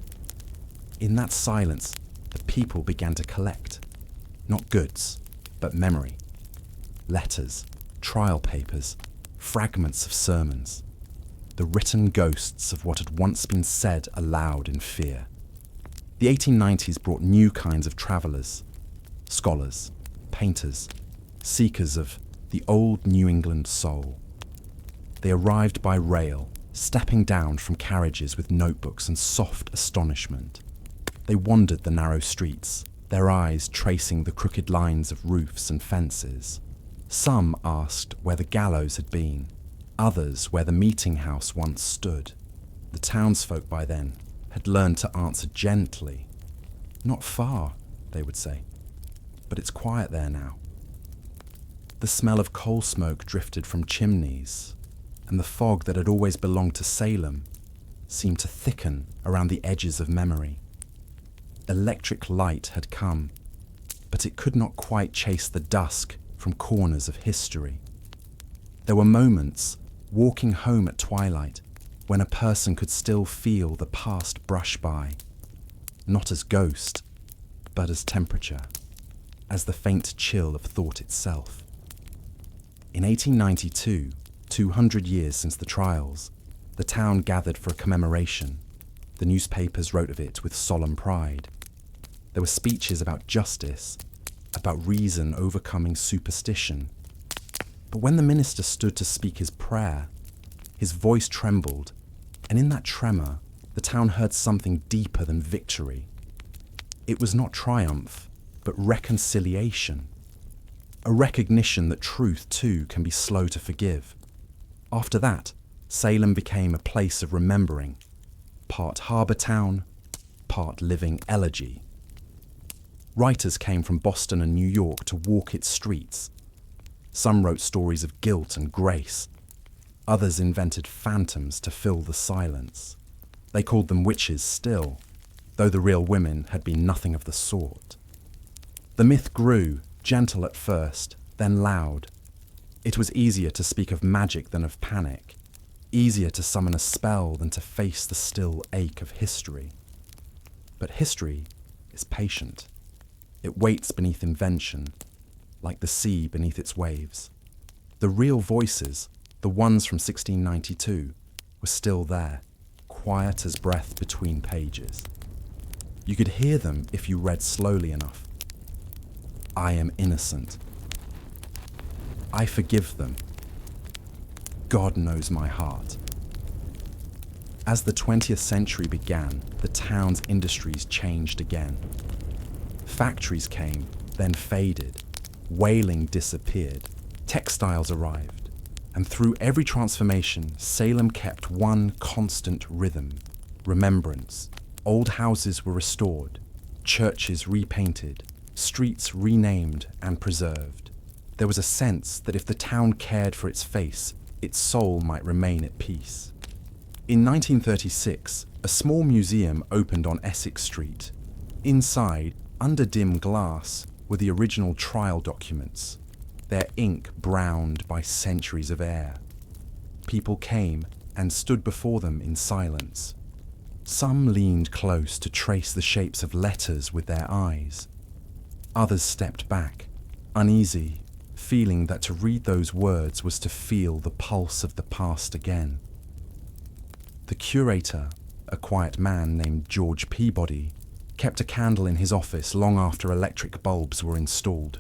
In that silence, the people began to collect, not goods, but memory. Letters, trial papers, fragments of sermons, the written ghosts of what had once been said aloud in fear. The 1890s brought new kinds of travellers, scholars, painters, seekers of the old New England soul. They arrived by rail, stepping down from carriages with notebooks and soft astonishment. They wandered the narrow streets, their eyes tracing the crooked lines of roofs and fences. Some asked where the gallows had been, others where the meeting house once stood. The townsfolk by then had learned to answer gently. Not far, they would say, but it's quiet there now. The smell of coal smoke drifted from chimneys, and the fog that had always belonged to Salem seemed to thicken around the edges of memory. Electric light had come, but it could not quite chase the dusk from corners of history. There were moments, walking home at twilight, when a person could still feel the past brush by, not as ghost, but as temperature, as the faint chill of thought itself. In 1892, 200 years since the trials, the town gathered for a commemoration. The newspapers wrote of it with solemn pride. There were speeches about justice, about reason overcoming superstition. But when the minister stood to speak his prayer, his voice trembled, and in that tremor, the town heard something deeper than victory. It was not triumph, but reconciliation. A recognition that truth, too, can be slow to forgive. After that, Salem became a place of remembering, part harbour town, part living elegy. Writers came from Boston and New York to walk its streets. Some wrote stories of guilt and grace. Others invented phantoms to fill the silence. They called them witches still, though the real women had been nothing of the sort. The myth grew, gentle at first, then loud. It was easier to speak of magic than of panic, easier to summon a spell than to face the still ache of history. But history is patient. It waits beneath invention, like the sea beneath its waves. The real voices, the ones from 1692, were still there, quiet as breath between pages. You could hear them if you read slowly enough. I am innocent. I forgive them. God knows my heart. As the 20th century began, the town's industries changed again. Factories came, then faded. Whaling disappeared. Textiles arrived. And through every transformation, Salem kept one constant rhythm: remembrance. Old houses were restored, churches repainted, streets renamed and preserved. There was a sense that if the town cared for its face, its soul might remain at peace. In 1936, a small museum opened on Essex Street. Inside, under dim glass, were the original trial documents, their ink browned by centuries of air. People came and stood before them in silence. Some leaned close to trace the shapes of letters with their eyes. Others stepped back, uneasy, feeling that to read those words was to feel the pulse of the past again. The curator, a quiet man named George Peabody, kept a candle in his office long after electric bulbs were installed.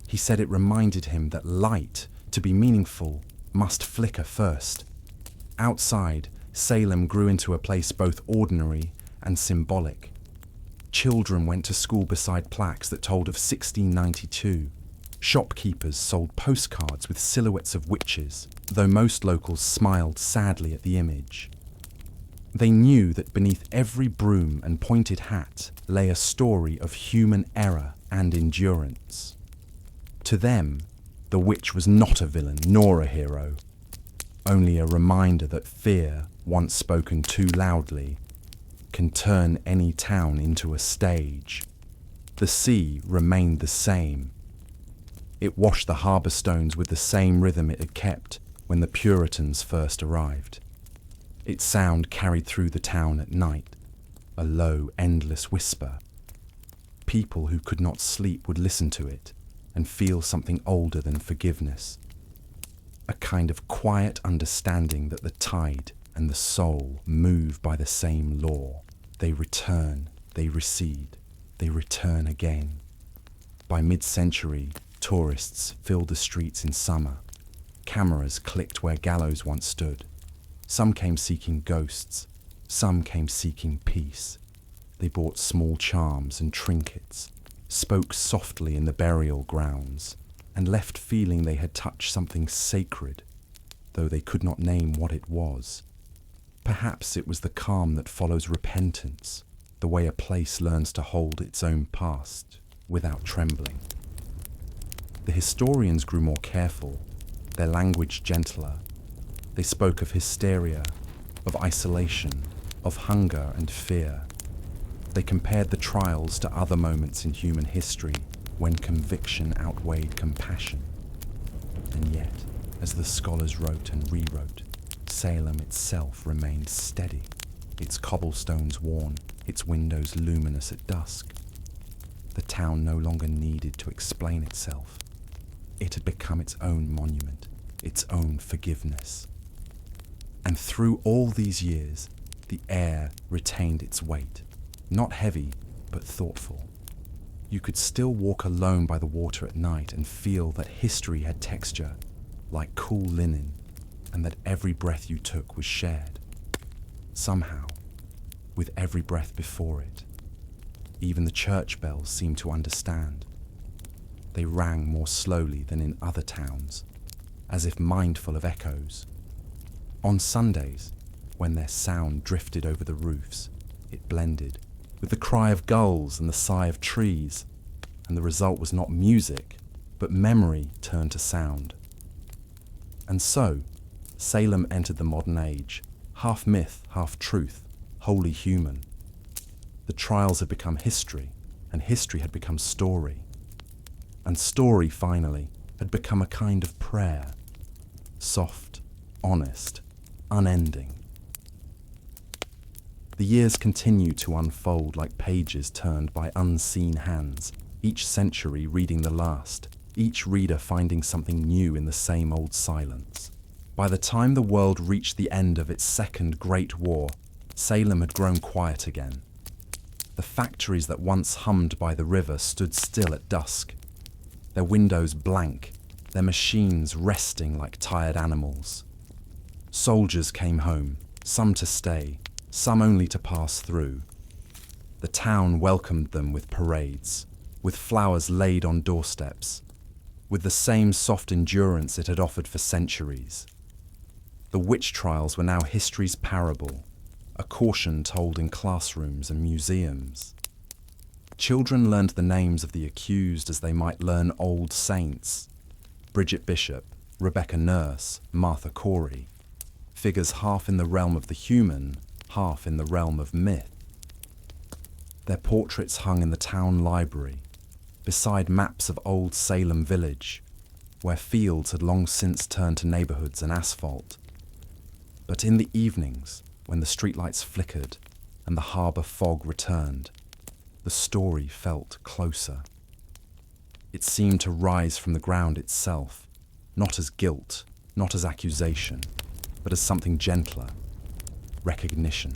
He said it reminded him that light, to be meaningful, must flicker first. Outside, Salem grew into a place both ordinary and symbolic. Children went to school beside plaques that told of 1692. Shopkeepers sold postcards with silhouettes of witches, though most locals smiled sadly at the image. They knew that beneath every broom and pointed hat lay a story of human error and endurance. To them, the witch was not a villain nor a hero, only a reminder that fear, once spoken too loudly, can turn any town into a stage. The sea remained the same. It washed the harbour stones with the same rhythm it had kept, when the Puritans first arrived. Its sound carried through the town at night, a low, endless whisper. People who could not sleep would listen to it and feel something older than forgiveness. A kind of quiet understanding that the tide and the soul move by the same law. They return, they recede, they return again. By mid-century, tourists filled the streets in summer. Cameras clicked where gallows once stood. Some came seeking ghosts, some came seeking peace. They bought small charms and trinkets, spoke softly in the burial grounds, and left feeling they had touched something sacred, though they could not name what it was. Perhaps it was the calm that follows repentance, the way a place learns to hold its own past without trembling. The historians grew more careful, their language gentler. They spoke of hysteria, of isolation, of hunger and fear. They compared the trials to other moments in human history when conviction outweighed compassion. And yet, as the scholars wrote and rewrote, Salem itself remained steady, its cobblestones worn, its windows luminous at dusk. The town no longer needed to explain itself. It had become its own monument, its own forgiveness. And through all these years, the air retained its weight, not heavy, but thoughtful. You could still walk alone by the water at night and feel that history had texture, like cool linen, and that every breath you took was shared. Somehow, with every breath before it, even the church bells seemed to understand. They rang more slowly than in other towns, as if mindful of echoes. On Sundays, when their sound drifted over the roofs, it blended with the cry of gulls and the sigh of trees, and the result was not music, but memory turned to sound. And so, Salem entered the modern age, half myth, half truth, wholly human. The trials had become history, and history had become story. And story, finally, had become a kind of prayer, soft, honest, unending. The years continued to unfold like pages turned by unseen hands, each century reading the last, each reader finding something new in the same old silence. By the time the world reached the end of its second Great War, Salem had grown quiet again. The factories that once hummed by the river stood still at dusk, their windows blank, their machines resting like tired animals. Soldiers came home, some to stay, some only to pass through. The town welcomed them with parades, with flowers laid on doorsteps, with the same soft endurance it had offered for centuries. The witch trials were now history's parable, a caution told in classrooms and museums. Children learned the names of the accused as they might learn old saints. Bridget Bishop, Rebecca Nurse, Martha Corey. Figures half in the realm of the human, half in the realm of myth. Their portraits hung in the town library, beside maps of old Salem village, where fields had long since turned to neighborhoods and asphalt. But in the evenings, when the streetlights flickered and the harbor fog returned, the story felt closer. It seemed to rise from the ground itself, not as guilt, not as accusation, but as something gentler, recognition.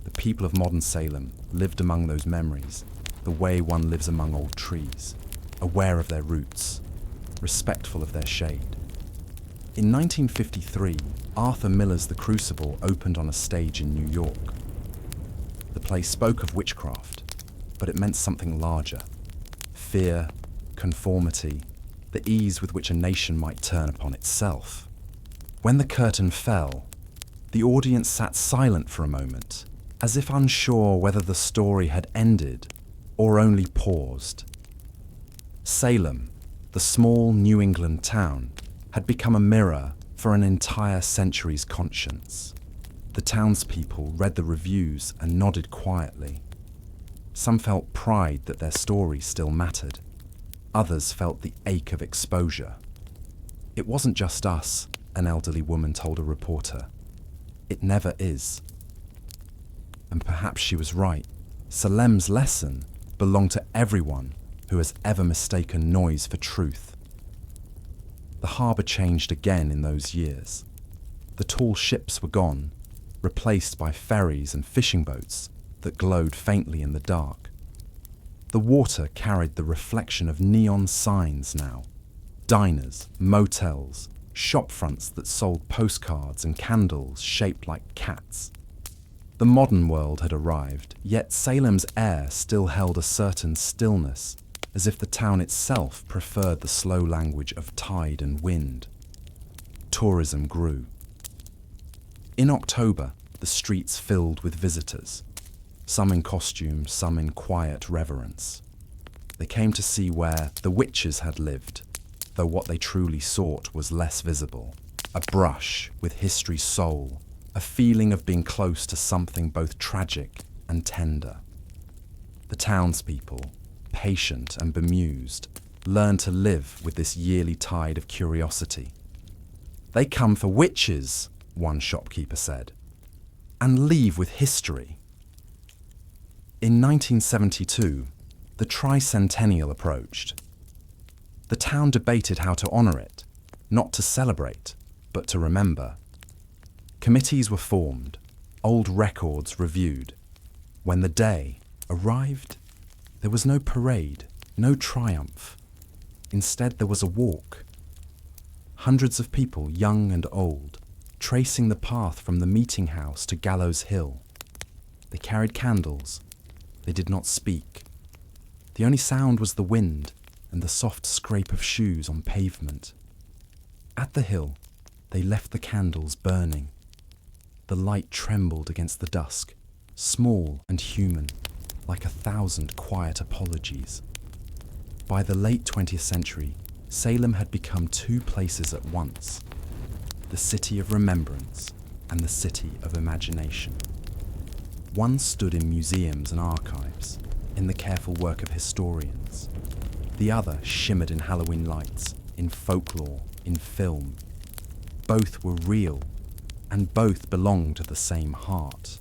The people of modern Salem lived among those memories, the way one lives among old trees, aware of their roots, respectful of their shade. In 1953, Arthur Miller's The Crucible opened on a stage in New York. The play spoke of witchcraft, but it meant something larger. Fear, conformity, the ease with which a nation might turn upon itself. When the curtain fell, the audience sat silent for a moment, as if unsure whether the story had ended or only paused. Salem, the small New England town, had become a mirror for an entire century's conscience. The townspeople read the reviews and nodded quietly. Some felt pride that their story still mattered. Others felt the ache of exposure. It wasn't just us, an elderly woman told a reporter. It never is. And perhaps she was right. Salem's lesson belonged to everyone who has ever mistaken noise for truth. The harbour changed again in those years. The tall ships were gone, replaced by ferries and fishing boats that glowed faintly in the dark. The water carried the reflection of neon signs now. Diners, motels, shop fronts that sold postcards and candles shaped like cats. The modern world had arrived, yet Salem's air still held a certain stillness, as if the town itself preferred the slow language of tide and wind. Tourism grew. In October, the streets filled with visitors, some in costume, some in quiet reverence. They came to see where the witches had lived, though what they truly sought was less visible. A brush with history's soul, a feeling of being close to something both tragic and tender. The townspeople, patient and bemused, learned to live with this yearly tide of curiosity. "They come for witches," one shopkeeper said, "and leave with history." In 1972, the tricentennial approached. The town debated how to honour it, not to celebrate, but to remember. Committees were formed, old records reviewed. When the day arrived, there was no parade, no triumph. Instead, there was a walk. Hundreds of people, young and old, tracing the path from the meeting house to Gallows Hill. They carried candles. They did not speak. The only sound was the wind and the soft scrape of shoes on pavement. At the hill, they left the candles burning. The light trembled against the dusk, small and human, like 1,000 quiet apologies. By the late 20th century, Salem had become two places at once: the city of remembrance and the city of imagination. One stood in museums and archives, in the careful work of historians. The other shimmered in Halloween lights, in folklore, in film. Both were real, and both belonged to the same heart.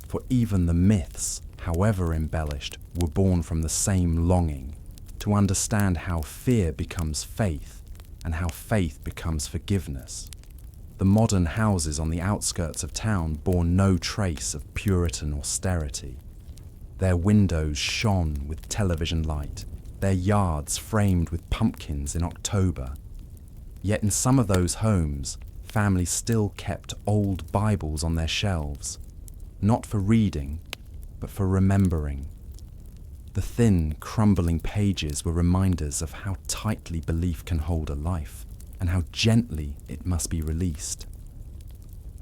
For even the myths, however embellished, were born from the same longing to understand how fear becomes faith and how faith becomes forgiveness. The modern houses on the outskirts of town bore no trace of Puritan austerity. Their windows shone with television light, their yards framed with pumpkins in October. Yet in some of those homes, families still kept old Bibles on their shelves, not for reading, but for remembering. The thin, crumbling pages were reminders of how tightly belief can hold a life, and how gently it must be released.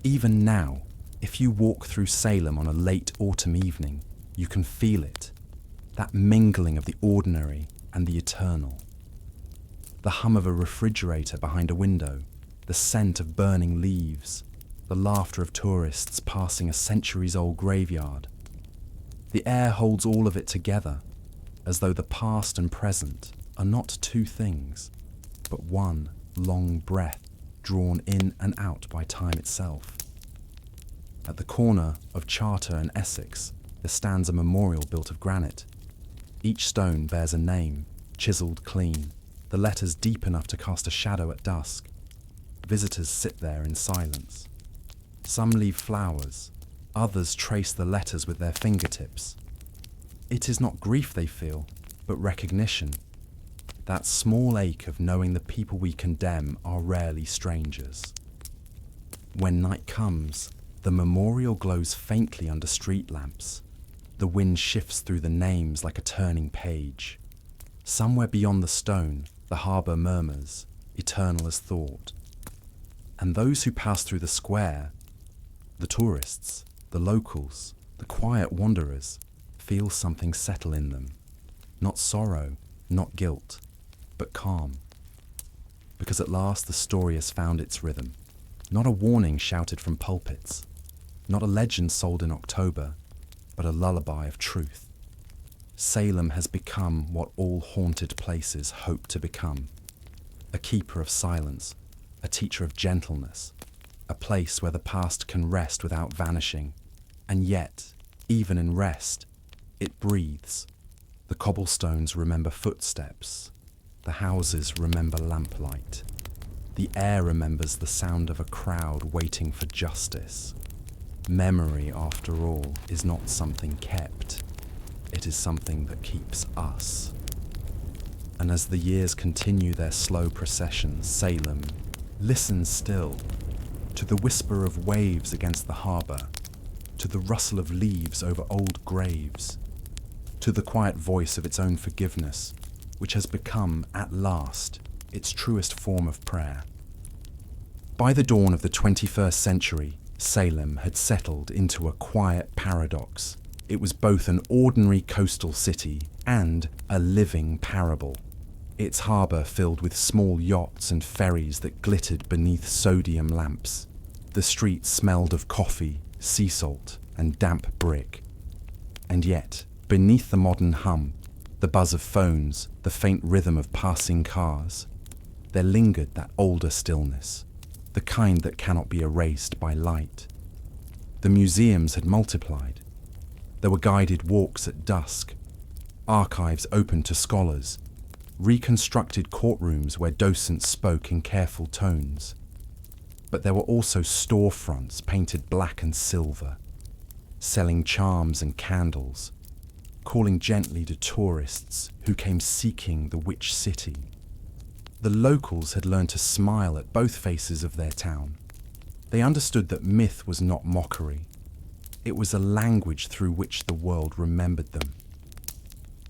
Even now, if you walk through Salem on a late autumn evening, you can feel it, that mingling of the ordinary and the eternal. The hum of a refrigerator behind a window, the scent of burning leaves, the laughter of tourists passing a centuries-old graveyard. The air holds all of it together, as though the past and present are not two things, but one long breath drawn in and out by time itself. At the corner of Charter and Essex, there stands a memorial built of granite. Each stone bears a name, chiselled clean, the letters deep enough to cast a shadow at dusk. Visitors sit there in silence. Some leave flowers, others trace the letters with their fingertips. It is not grief they feel, but recognition. That small ache of knowing the people we condemn are rarely strangers. When night comes, the memorial glows faintly under street lamps. The wind shifts through the names like a turning page. Somewhere beyond the stone, the harbour murmurs, eternal as thought. And those who pass through the square, the tourists, the locals, the quiet wanderers, feel something settle in them. Not sorrow, not guilt, but calm. Because at last the story has found its rhythm. Not a warning shouted from pulpits, not a legend sold in October, but a lullaby of truth. Salem has become what all haunted places hope to become. A keeper of silence, a teacher of gentleness, a place where the past can rest without vanishing, and yet, even in rest, it breathes. The cobblestones remember footsteps, the houses remember lamplight, the air remembers the sound of a crowd waiting for justice. Memory, after all, is not something kept, it is something that keeps us. And as the years continue their slow procession, Salem listens still to the whisper of waves against the harbour, to the rustle of leaves over old graves, to the quiet voice of its own forgiveness, which has become, at last, its truest form of prayer. By the dawn of the 21st century, Salem had settled into a quiet paradox. It was both an ordinary coastal city and a living parable. Its harbour filled with small yachts and ferries that glittered beneath sodium lamps. The streets smelled of coffee, sea salt, and damp brick. And yet, beneath the modern hum, the buzz of phones, the faint rhythm of passing cars, there lingered that older stillness, the kind that cannot be erased by light. The museums had multiplied. There were guided walks at dusk, archives open to scholars, reconstructed courtrooms where docents spoke in careful tones. But there were also storefronts painted black and silver, selling charms and candles, calling gently to tourists who came seeking the witch city. The locals had learned to smile at both faces of their town. They understood that myth was not mockery. It was a language through which the world remembered them.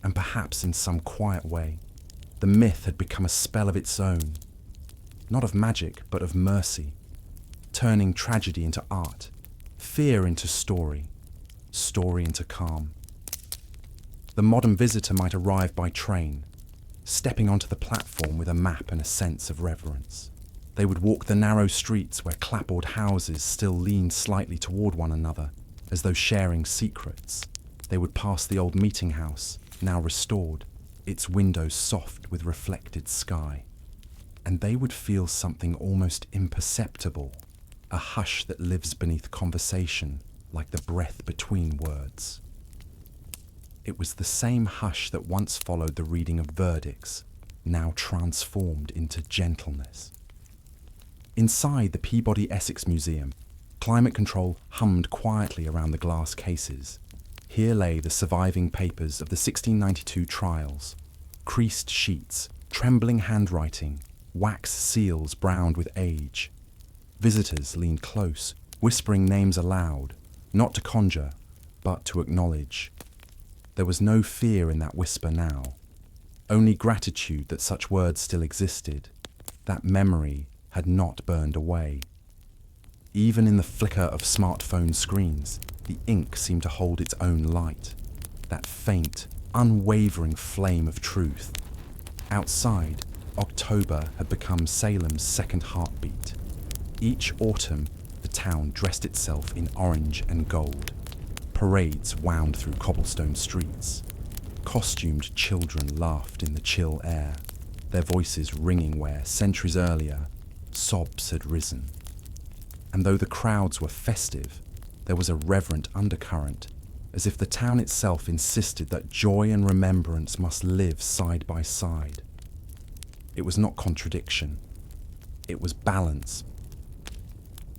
And perhaps in some quiet way, the myth had become a spell of its own, not of magic, but of mercy, turning tragedy into art, fear into story, story into calm. The modern visitor might arrive by train, stepping onto the platform with a map and a sense of reverence. They would walk the narrow streets where clapboard houses still leaned slightly toward one another, as though sharing secrets. They would pass the old meeting house, now restored, its windows soft with reflected sky. And they would feel something almost imperceptible, a hush that lives beneath conversation, like the breath between words. It was the same hush that once followed the reading of verdicts, now transformed into gentleness. Inside the Peabody Essex Museum, climate control hummed quietly around the glass cases. Here lay the surviving papers of the 1692 trials, creased sheets, trembling handwriting, wax seals browned with age. Visitors leaned close, whispering names aloud, not to conjure, but to acknowledge. There was no fear in that whisper now, only gratitude that such words still existed, that memory had not burned away. Even in the flicker of smartphone screens, the ink seemed to hold its own light, that faint, unwavering flame of truth. Outside, October had become Salem's second heartbeat. Each autumn, the town dressed itself in orange and gold. Parades wound through cobblestone streets. Costumed children laughed in the chill air, their voices ringing where, centuries earlier, sobs had risen. And though the crowds were festive, there was a reverent undercurrent, as if the town itself insisted that joy and remembrance must live side by side. It was not contradiction. It was balance.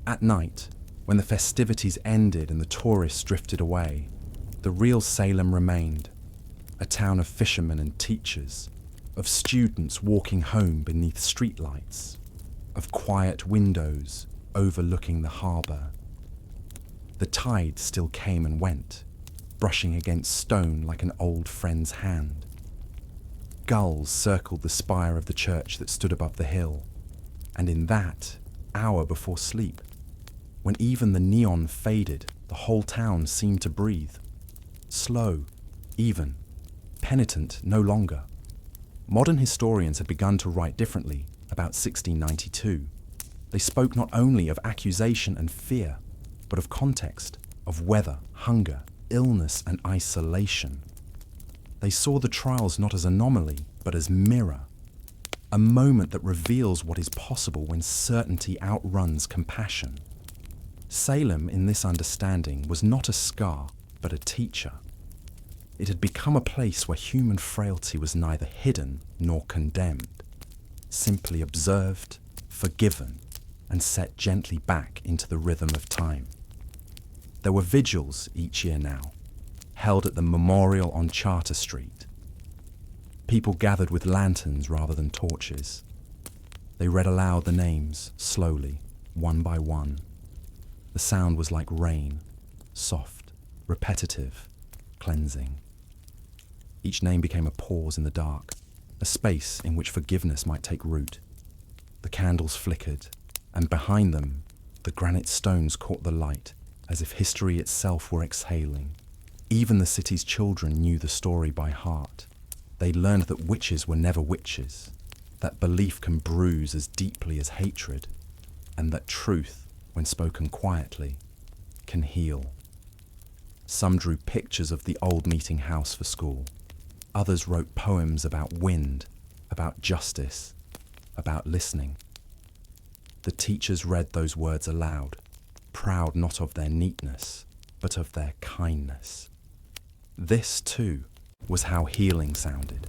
At night, when the festivities ended and the tourists drifted away, the real Salem remained, a town of fishermen and teachers, of students walking home beneath streetlights, of quiet windows overlooking the harbour. The tide still came and went, brushing against stone like an old friend's hand. Gulls circled the spire of the church that stood above the hill, and in that hour before sleep, when even the neon faded, the whole town seemed to breathe. Slow, even, penitent no longer. Modern historians had begun to write differently about 1692. They spoke not only of accusation and fear, but of context, of weather, hunger, illness, and isolation. They saw the trials not as anomaly, but as mirror. a moment that reveals what is possible when certainty outruns compassion. Salem, in this understanding, was not a scar, but a teacher. It had become a place where human frailty was neither hidden nor condemned, simply observed, forgiven, and set gently back into the rhythm of time. There were vigils each year now, held at the memorial on Charter Street. People gathered with lanterns rather than torches. They read aloud the names, slowly, one by one. The sound was like rain, soft, repetitive, cleansing. Each name became a pause in the dark, a space in which forgiveness might take root. The candles flickered, and behind them, the granite stones caught the light, as if history itself were exhaling. Even the city's children knew the story by heart. They learned that witches were never witches, that belief can bruise as deeply as hatred, and that truth, when spoken quietly, can heal. Some drew pictures of the old meeting house for school. Others wrote poems about wind, about justice, about listening. The teachers read those words aloud, proud not of their neatness, but of their kindness. This, too, was how healing sounded.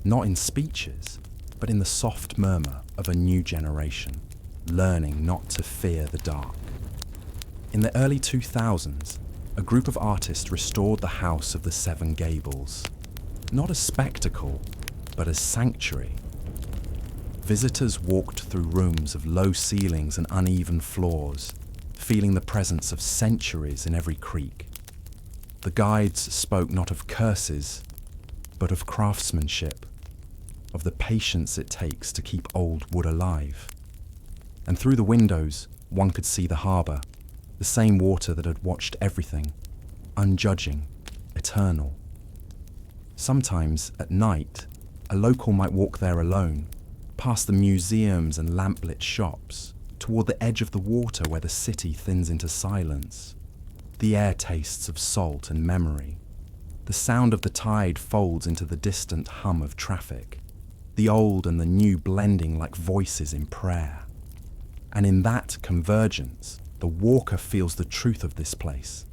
Not in speeches, but in the soft murmur of a new generation, learning not to fear the dark. In the early 2000s, a group of artists restored the House of the Seven Gables, not as spectacle, but as sanctuary. Visitors walked through rooms of low ceilings and uneven floors, feeling the presence of centuries in every creak. The guides spoke not of curses, but of craftsmanship, of the patience it takes to keep old wood alive. And through the windows, one could see the harbour, the same water that had watched everything, unjudging, eternal. Sometimes, at night, a local might walk there alone, past the museums and lamplit shops, toward the edge of the water where the city thins into silence. The air tastes of salt and memory. The sound of the tide folds into the distant hum of traffic, the old and the new blending like voices in prayer. And in that convergence, the walker feels the truth of this place,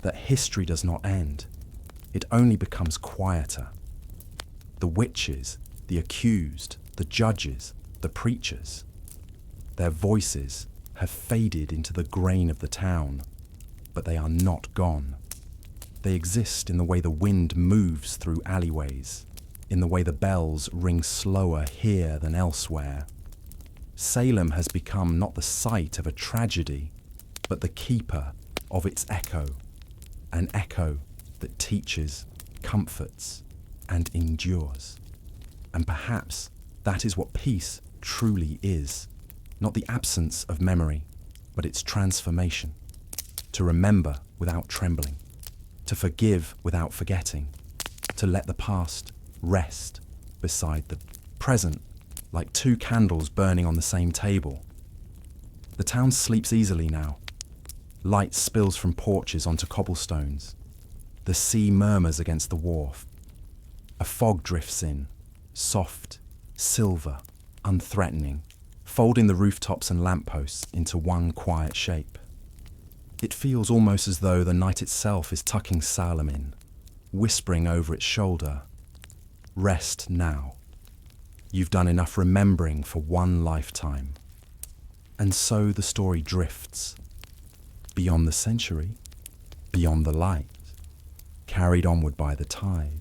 that history does not end. It only becomes quieter. The witches, the accused, the judges, the preachers, their voices have faded into the grain of the town, but they are not gone. They exist in the way the wind moves through alleyways, in the way the bells ring slower here than elsewhere. Salem has become not the site of a tragedy, but the keeper of its echo, an echo that teaches, comforts, and endures. And perhaps that is what peace truly is, not the absence of memory, but its transformation. To remember without trembling, to forgive without forgetting, to let the past rest beside the present, like two candles burning on the same table. The town sleeps easily now. Light spills from porches onto cobblestones. The sea murmurs against the wharf. A fog drifts in, soft, silver, unthreatening, folding the rooftops and lampposts into one quiet shape. It feels almost as though the night itself is tucking Salem in, whispering over its shoulder, "Rest now. You've done enough remembering for one lifetime." And so the story drifts, beyond the century, beyond the light, carried onward by the tide,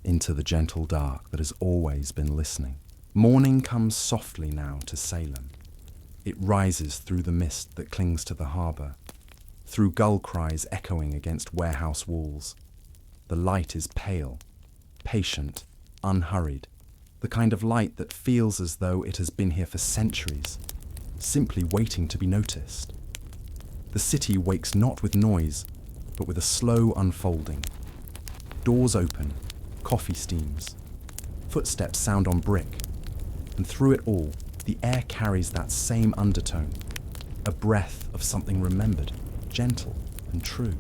into the gentle dark that has always been listening. Morning comes softly now to Salem. It rises through the mist that clings to the harbour, through gull cries echoing against warehouse walls. The light is pale, patient, unhurried, the kind of light that feels as though it has been here for centuries, simply waiting to be noticed. The city wakes not with noise, but with a slow unfolding. Doors open, coffee steams, footsteps sound on brick, and through it all, the air carries that same undertone, a breath of something remembered, gentle and true.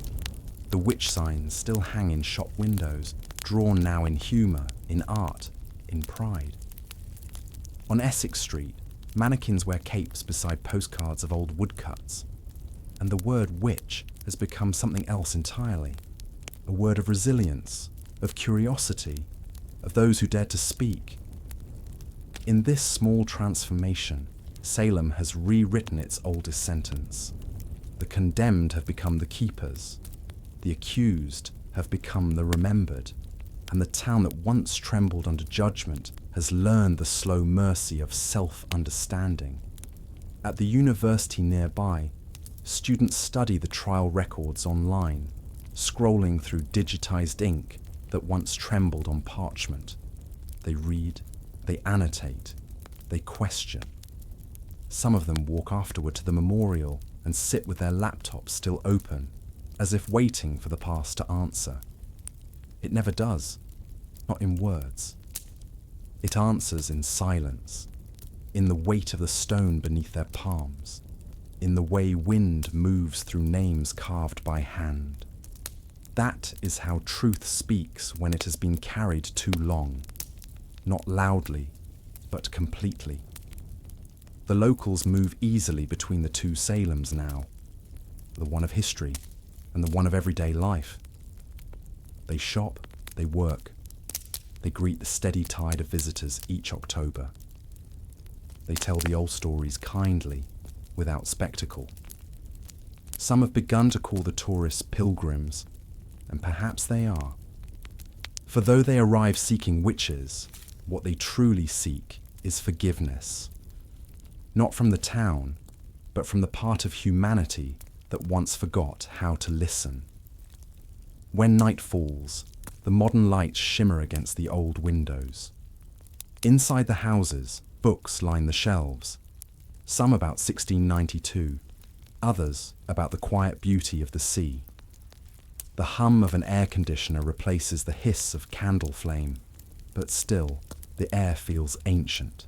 The witch signs still hang in shop windows, drawn now in humour, in art, in pride. On Essex Street, mannequins wear capes beside postcards of old woodcuts, and the word witch has become something else entirely. A word of resilience, of curiosity, of those who dare to speak. In this small transformation, Salem has rewritten its oldest sentence. The condemned have become the keepers, the accused have become the remembered, and the town that once trembled under judgment has learned the slow mercy of self-understanding. At the university nearby, students study the trial records online, scrolling through digitized ink that once trembled on parchment. They read, they annotate, they question. Some of them walk afterward to the memorial and sit with their laptops still open, as if waiting for the past to answer. It never does, not in words. It answers in silence, in the weight of the stone beneath their palms, in the way wind moves through names carved by hand. That is how truth speaks when it has been carried too long, not loudly, but completely. The locals move easily between the two Salems now, the one of history and the one of everyday life. They shop, they work, they greet the steady tide of visitors each October. They tell the old stories kindly, without spectacle. Some have begun to call the tourists pilgrims, and perhaps they are. For though they arrive seeking witches, what they truly seek is forgiveness. Not from the town, but from the part of humanity that once forgot how to listen. When night falls, the modern lights shimmer against the old windows. Inside the houses, books line the shelves, some about 1692, others about the quiet beauty of the sea. The hum of an air conditioner replaces the hiss of candle flame, but still, the air feels ancient.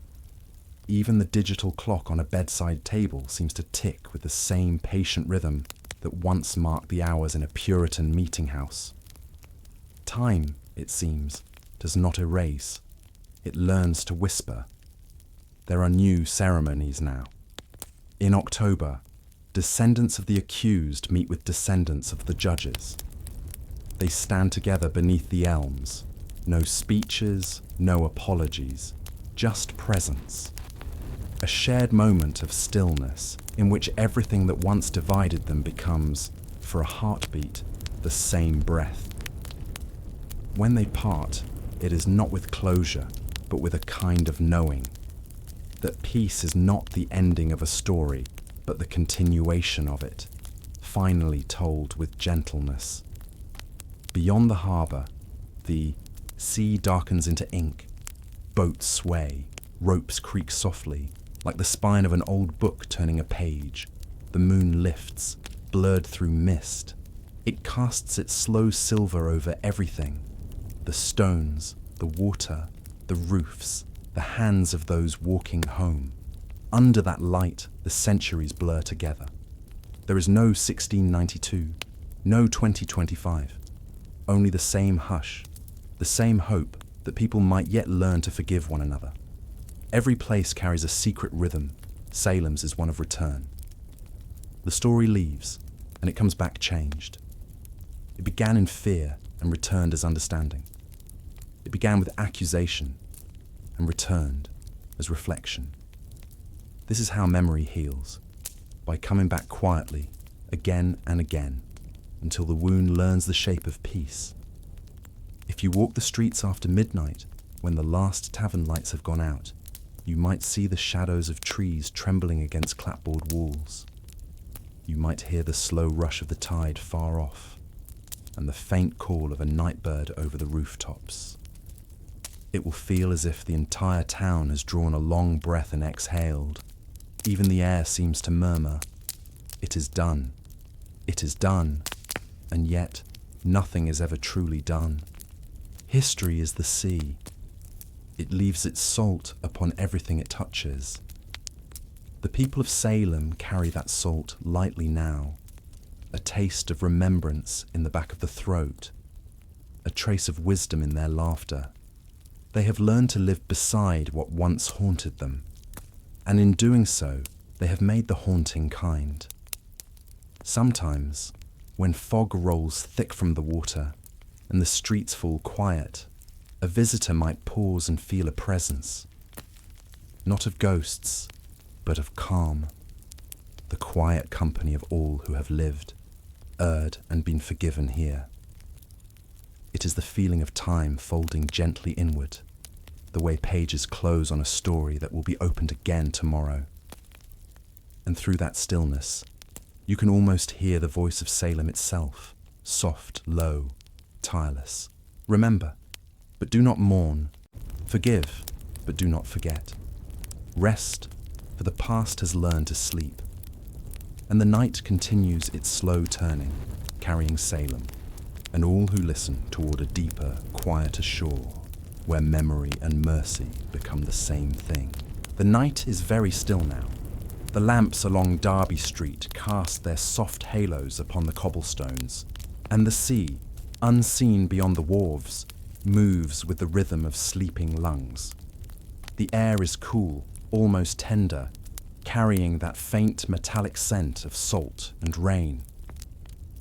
Even the digital clock on a bedside table seems to tick with the same patient rhythm that once marked the hours in a Puritan meeting house. Time, it seems, does not erase. It learns to whisper. There are new ceremonies now. In October, descendants of the accused meet with descendants of the judges. They stand together beneath the elms. No speeches, no apologies, just presence. A shared moment of stillness in which everything that once divided them becomes, for a heartbeat, the same breath. When they part, it is not with closure, but with a kind of knowing. That peace is not the ending of a story, but the continuation of it, finally told with gentleness. Beyond the harbour, the sea darkens into ink. Boats sway, ropes creak softly, like the spine of an old book turning a page. The moon lifts, blurred through mist. It casts its slow silver over everything. The stones, the water, the roofs, the hands of those walking home. Under that light, the centuries blur together. There is no 1692, no 2025. Only the same hush, the same hope that people might yet learn to forgive one another. Every place carries a secret rhythm. Salem's is one of return. The story leaves, and it comes back changed. It began in fear and returned as understanding. It began with accusation and returned as reflection. This is how memory heals, by coming back quietly, again and again, until the wound learns the shape of peace. If you walk the streets after midnight, when the last tavern lights have gone out, you might see the shadows of trees trembling against clapboard walls. You might hear the slow rush of the tide far off, and the faint call of a night bird over the rooftops. It will feel as if the entire town has drawn a long breath and exhaled. Even the air seems to murmur, "It is done. It is done." And yet, nothing is ever truly done. History is the sea. It leaves its salt upon everything it touches. The people of Salem carry that salt lightly now, a taste of remembrance in the back of the throat, a trace of wisdom in their laughter. They have learned to live beside what once haunted them, and in doing so, they have made the haunting kind. Sometimes, when fog rolls thick from the water and the streets fall quiet, a visitor might pause and feel a presence, not of ghosts, but of calm, the quiet company of all who have lived, erred, and been forgiven here. It is the feeling of time folding gently inward, the way pages close on a story that will be opened again tomorrow. And through that stillness, you can almost hear the voice of Salem itself, soft, low, tireless. Remember, but do not mourn. Forgive, but do not forget. Rest, for the past has learned to sleep. And the night continues its slow turning, carrying Salem, and all who listen toward a deeper, quieter shore, where memory and mercy become the same thing. The night is very still now. The lamps along Derby Street cast their soft halos upon the cobblestones, and the sea, unseen beyond the wharves, moves with the rhythm of sleeping lungs. The air is cool, almost tender, carrying that faint metallic scent of salt and rain.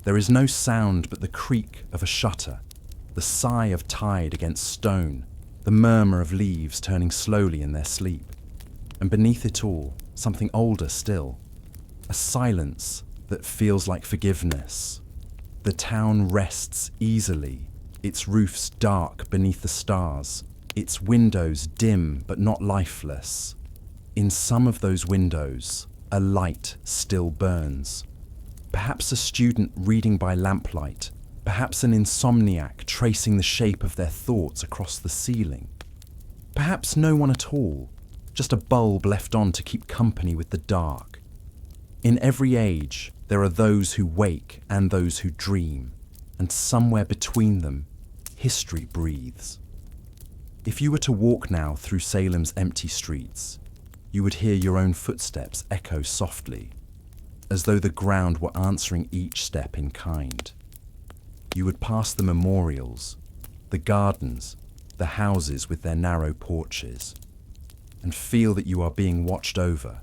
There is no sound but the creak of a shutter, the sigh of tide against stone, the murmur of leaves turning slowly in their sleep. And beneath it all, something older still, a silence that feels like forgiveness. The town rests easily, its roofs dark beneath the stars, its windows dim but not lifeless. In some of those windows, a light still burns. Perhaps a student reading by lamplight, perhaps an insomniac tracing the shape of their thoughts across the ceiling. Perhaps no one at all, just a bulb left on to keep company with the dark. In every age, there are those who wake and those who dream, and somewhere between them, history breathes. If you were to walk now through Salem's empty streets, you would hear your own footsteps echo softly, as though the ground were answering each step in kind. You would pass the memorials, the gardens, the houses with their narrow porches, and feel that you are being watched over,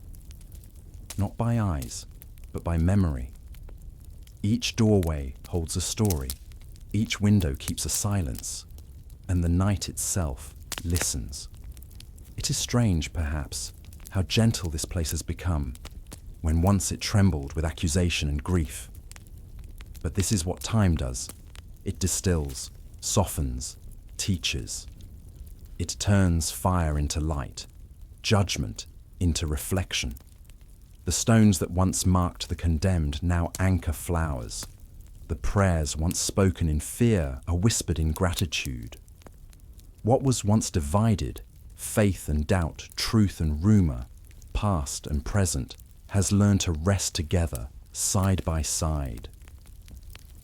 not by eyes, but by memory. Each doorway holds a story, each window keeps a silence, and the night itself listens. It is strange, perhaps, how gentle this place has become, when once it trembled with accusation and grief. But this is what time does. It distills, softens, teaches. It turns fire into light, judgment into reflection. The stones that once marked the condemned now anchor flowers. The prayers once spoken in fear are whispered in gratitude. What was once divided, faith and doubt, truth and rumour, past and present, has learned to rest together, side by side.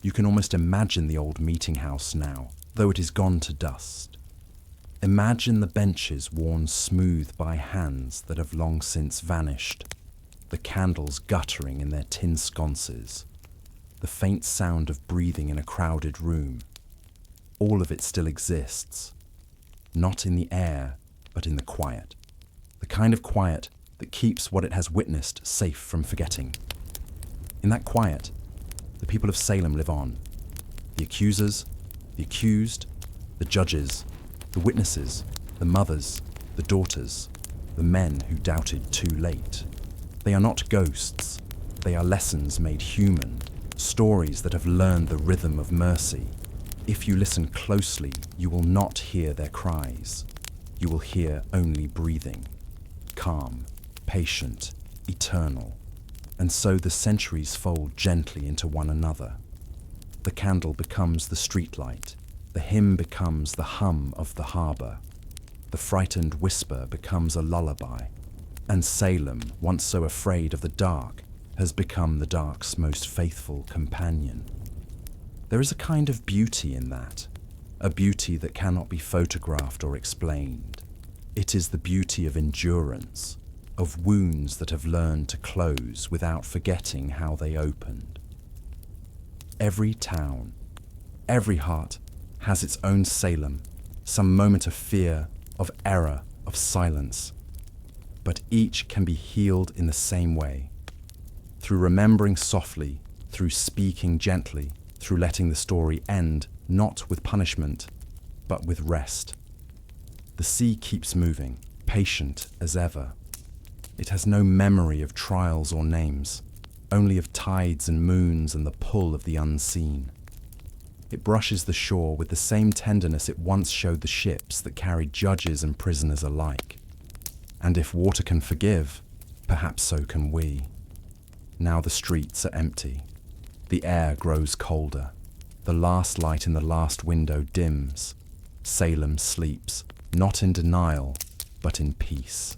You can almost imagine the old meeting house now, though it is gone to dust. Imagine the benches worn smooth by hands that have long since vanished, the candles guttering in their tin sconces, the faint sound of breathing in a crowded room. All of it still exists, not in the air, but in the quiet. The kind of quiet that keeps what it has witnessed safe from forgetting. In that quiet, the people of Salem live on. The accusers, the accused, the judges, the witnesses, the mothers, the daughters, the men who doubted too late. They are not ghosts. They are lessons made human, stories that have learned the rhythm of mercy. If you listen closely, you will not hear their cries. You will hear only breathing, calm, patient, eternal. And so the centuries fold gently into one another. The candle becomes the streetlight. The hymn becomes the hum of the harbour. The frightened whisper becomes a lullaby. And Salem, once so afraid of the dark, has become the dark's most faithful companion. There is a kind of beauty in that, a beauty that cannot be photographed or explained. It is the beauty of endurance, of wounds that have learned to close without forgetting how they opened. Every town, every heart has its own Salem, some moment of fear, of error, of silence. But each can be healed in the same way. Through remembering softly, through speaking gently, through letting the story end, not with punishment, but with rest. The sea keeps moving, patient as ever. It has no memory of trials or names, only of tides and moons and the pull of the unseen. It brushes the shore with the same tenderness it once showed the ships that carried judges and prisoners alike. And if water can forgive, perhaps so can we. Now the streets are empty. The air grows colder. The last light in the last window dims. Salem sleeps, not in denial, but in peace.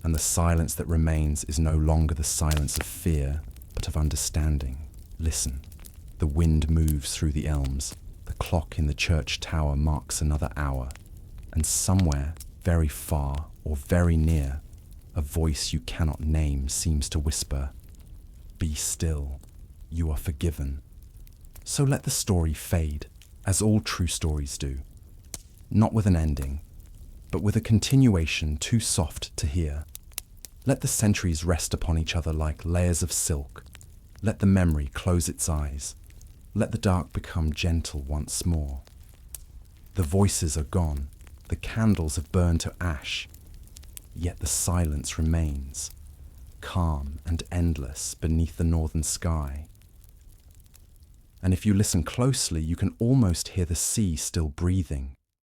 And the silence that remains is no longer the silence of fear, but of understanding. Listen. The wind moves through the elms. The clock in the church tower marks another hour. And somewhere, very far or very near, a voice you cannot name seems to whisper, "Be still, you are forgiven." So let the story fade, as all true stories do. Not with an ending, but with a continuation too soft to hear. Let the centuries rest upon each other like layers of silk. Let the memory close its eyes. Let the dark become gentle once more. The voices are gone. The candles have burned to ash. Yet the silence remains, calm and endless beneath the northern sky. And if you listen closely, you can almost hear the sea still breathing,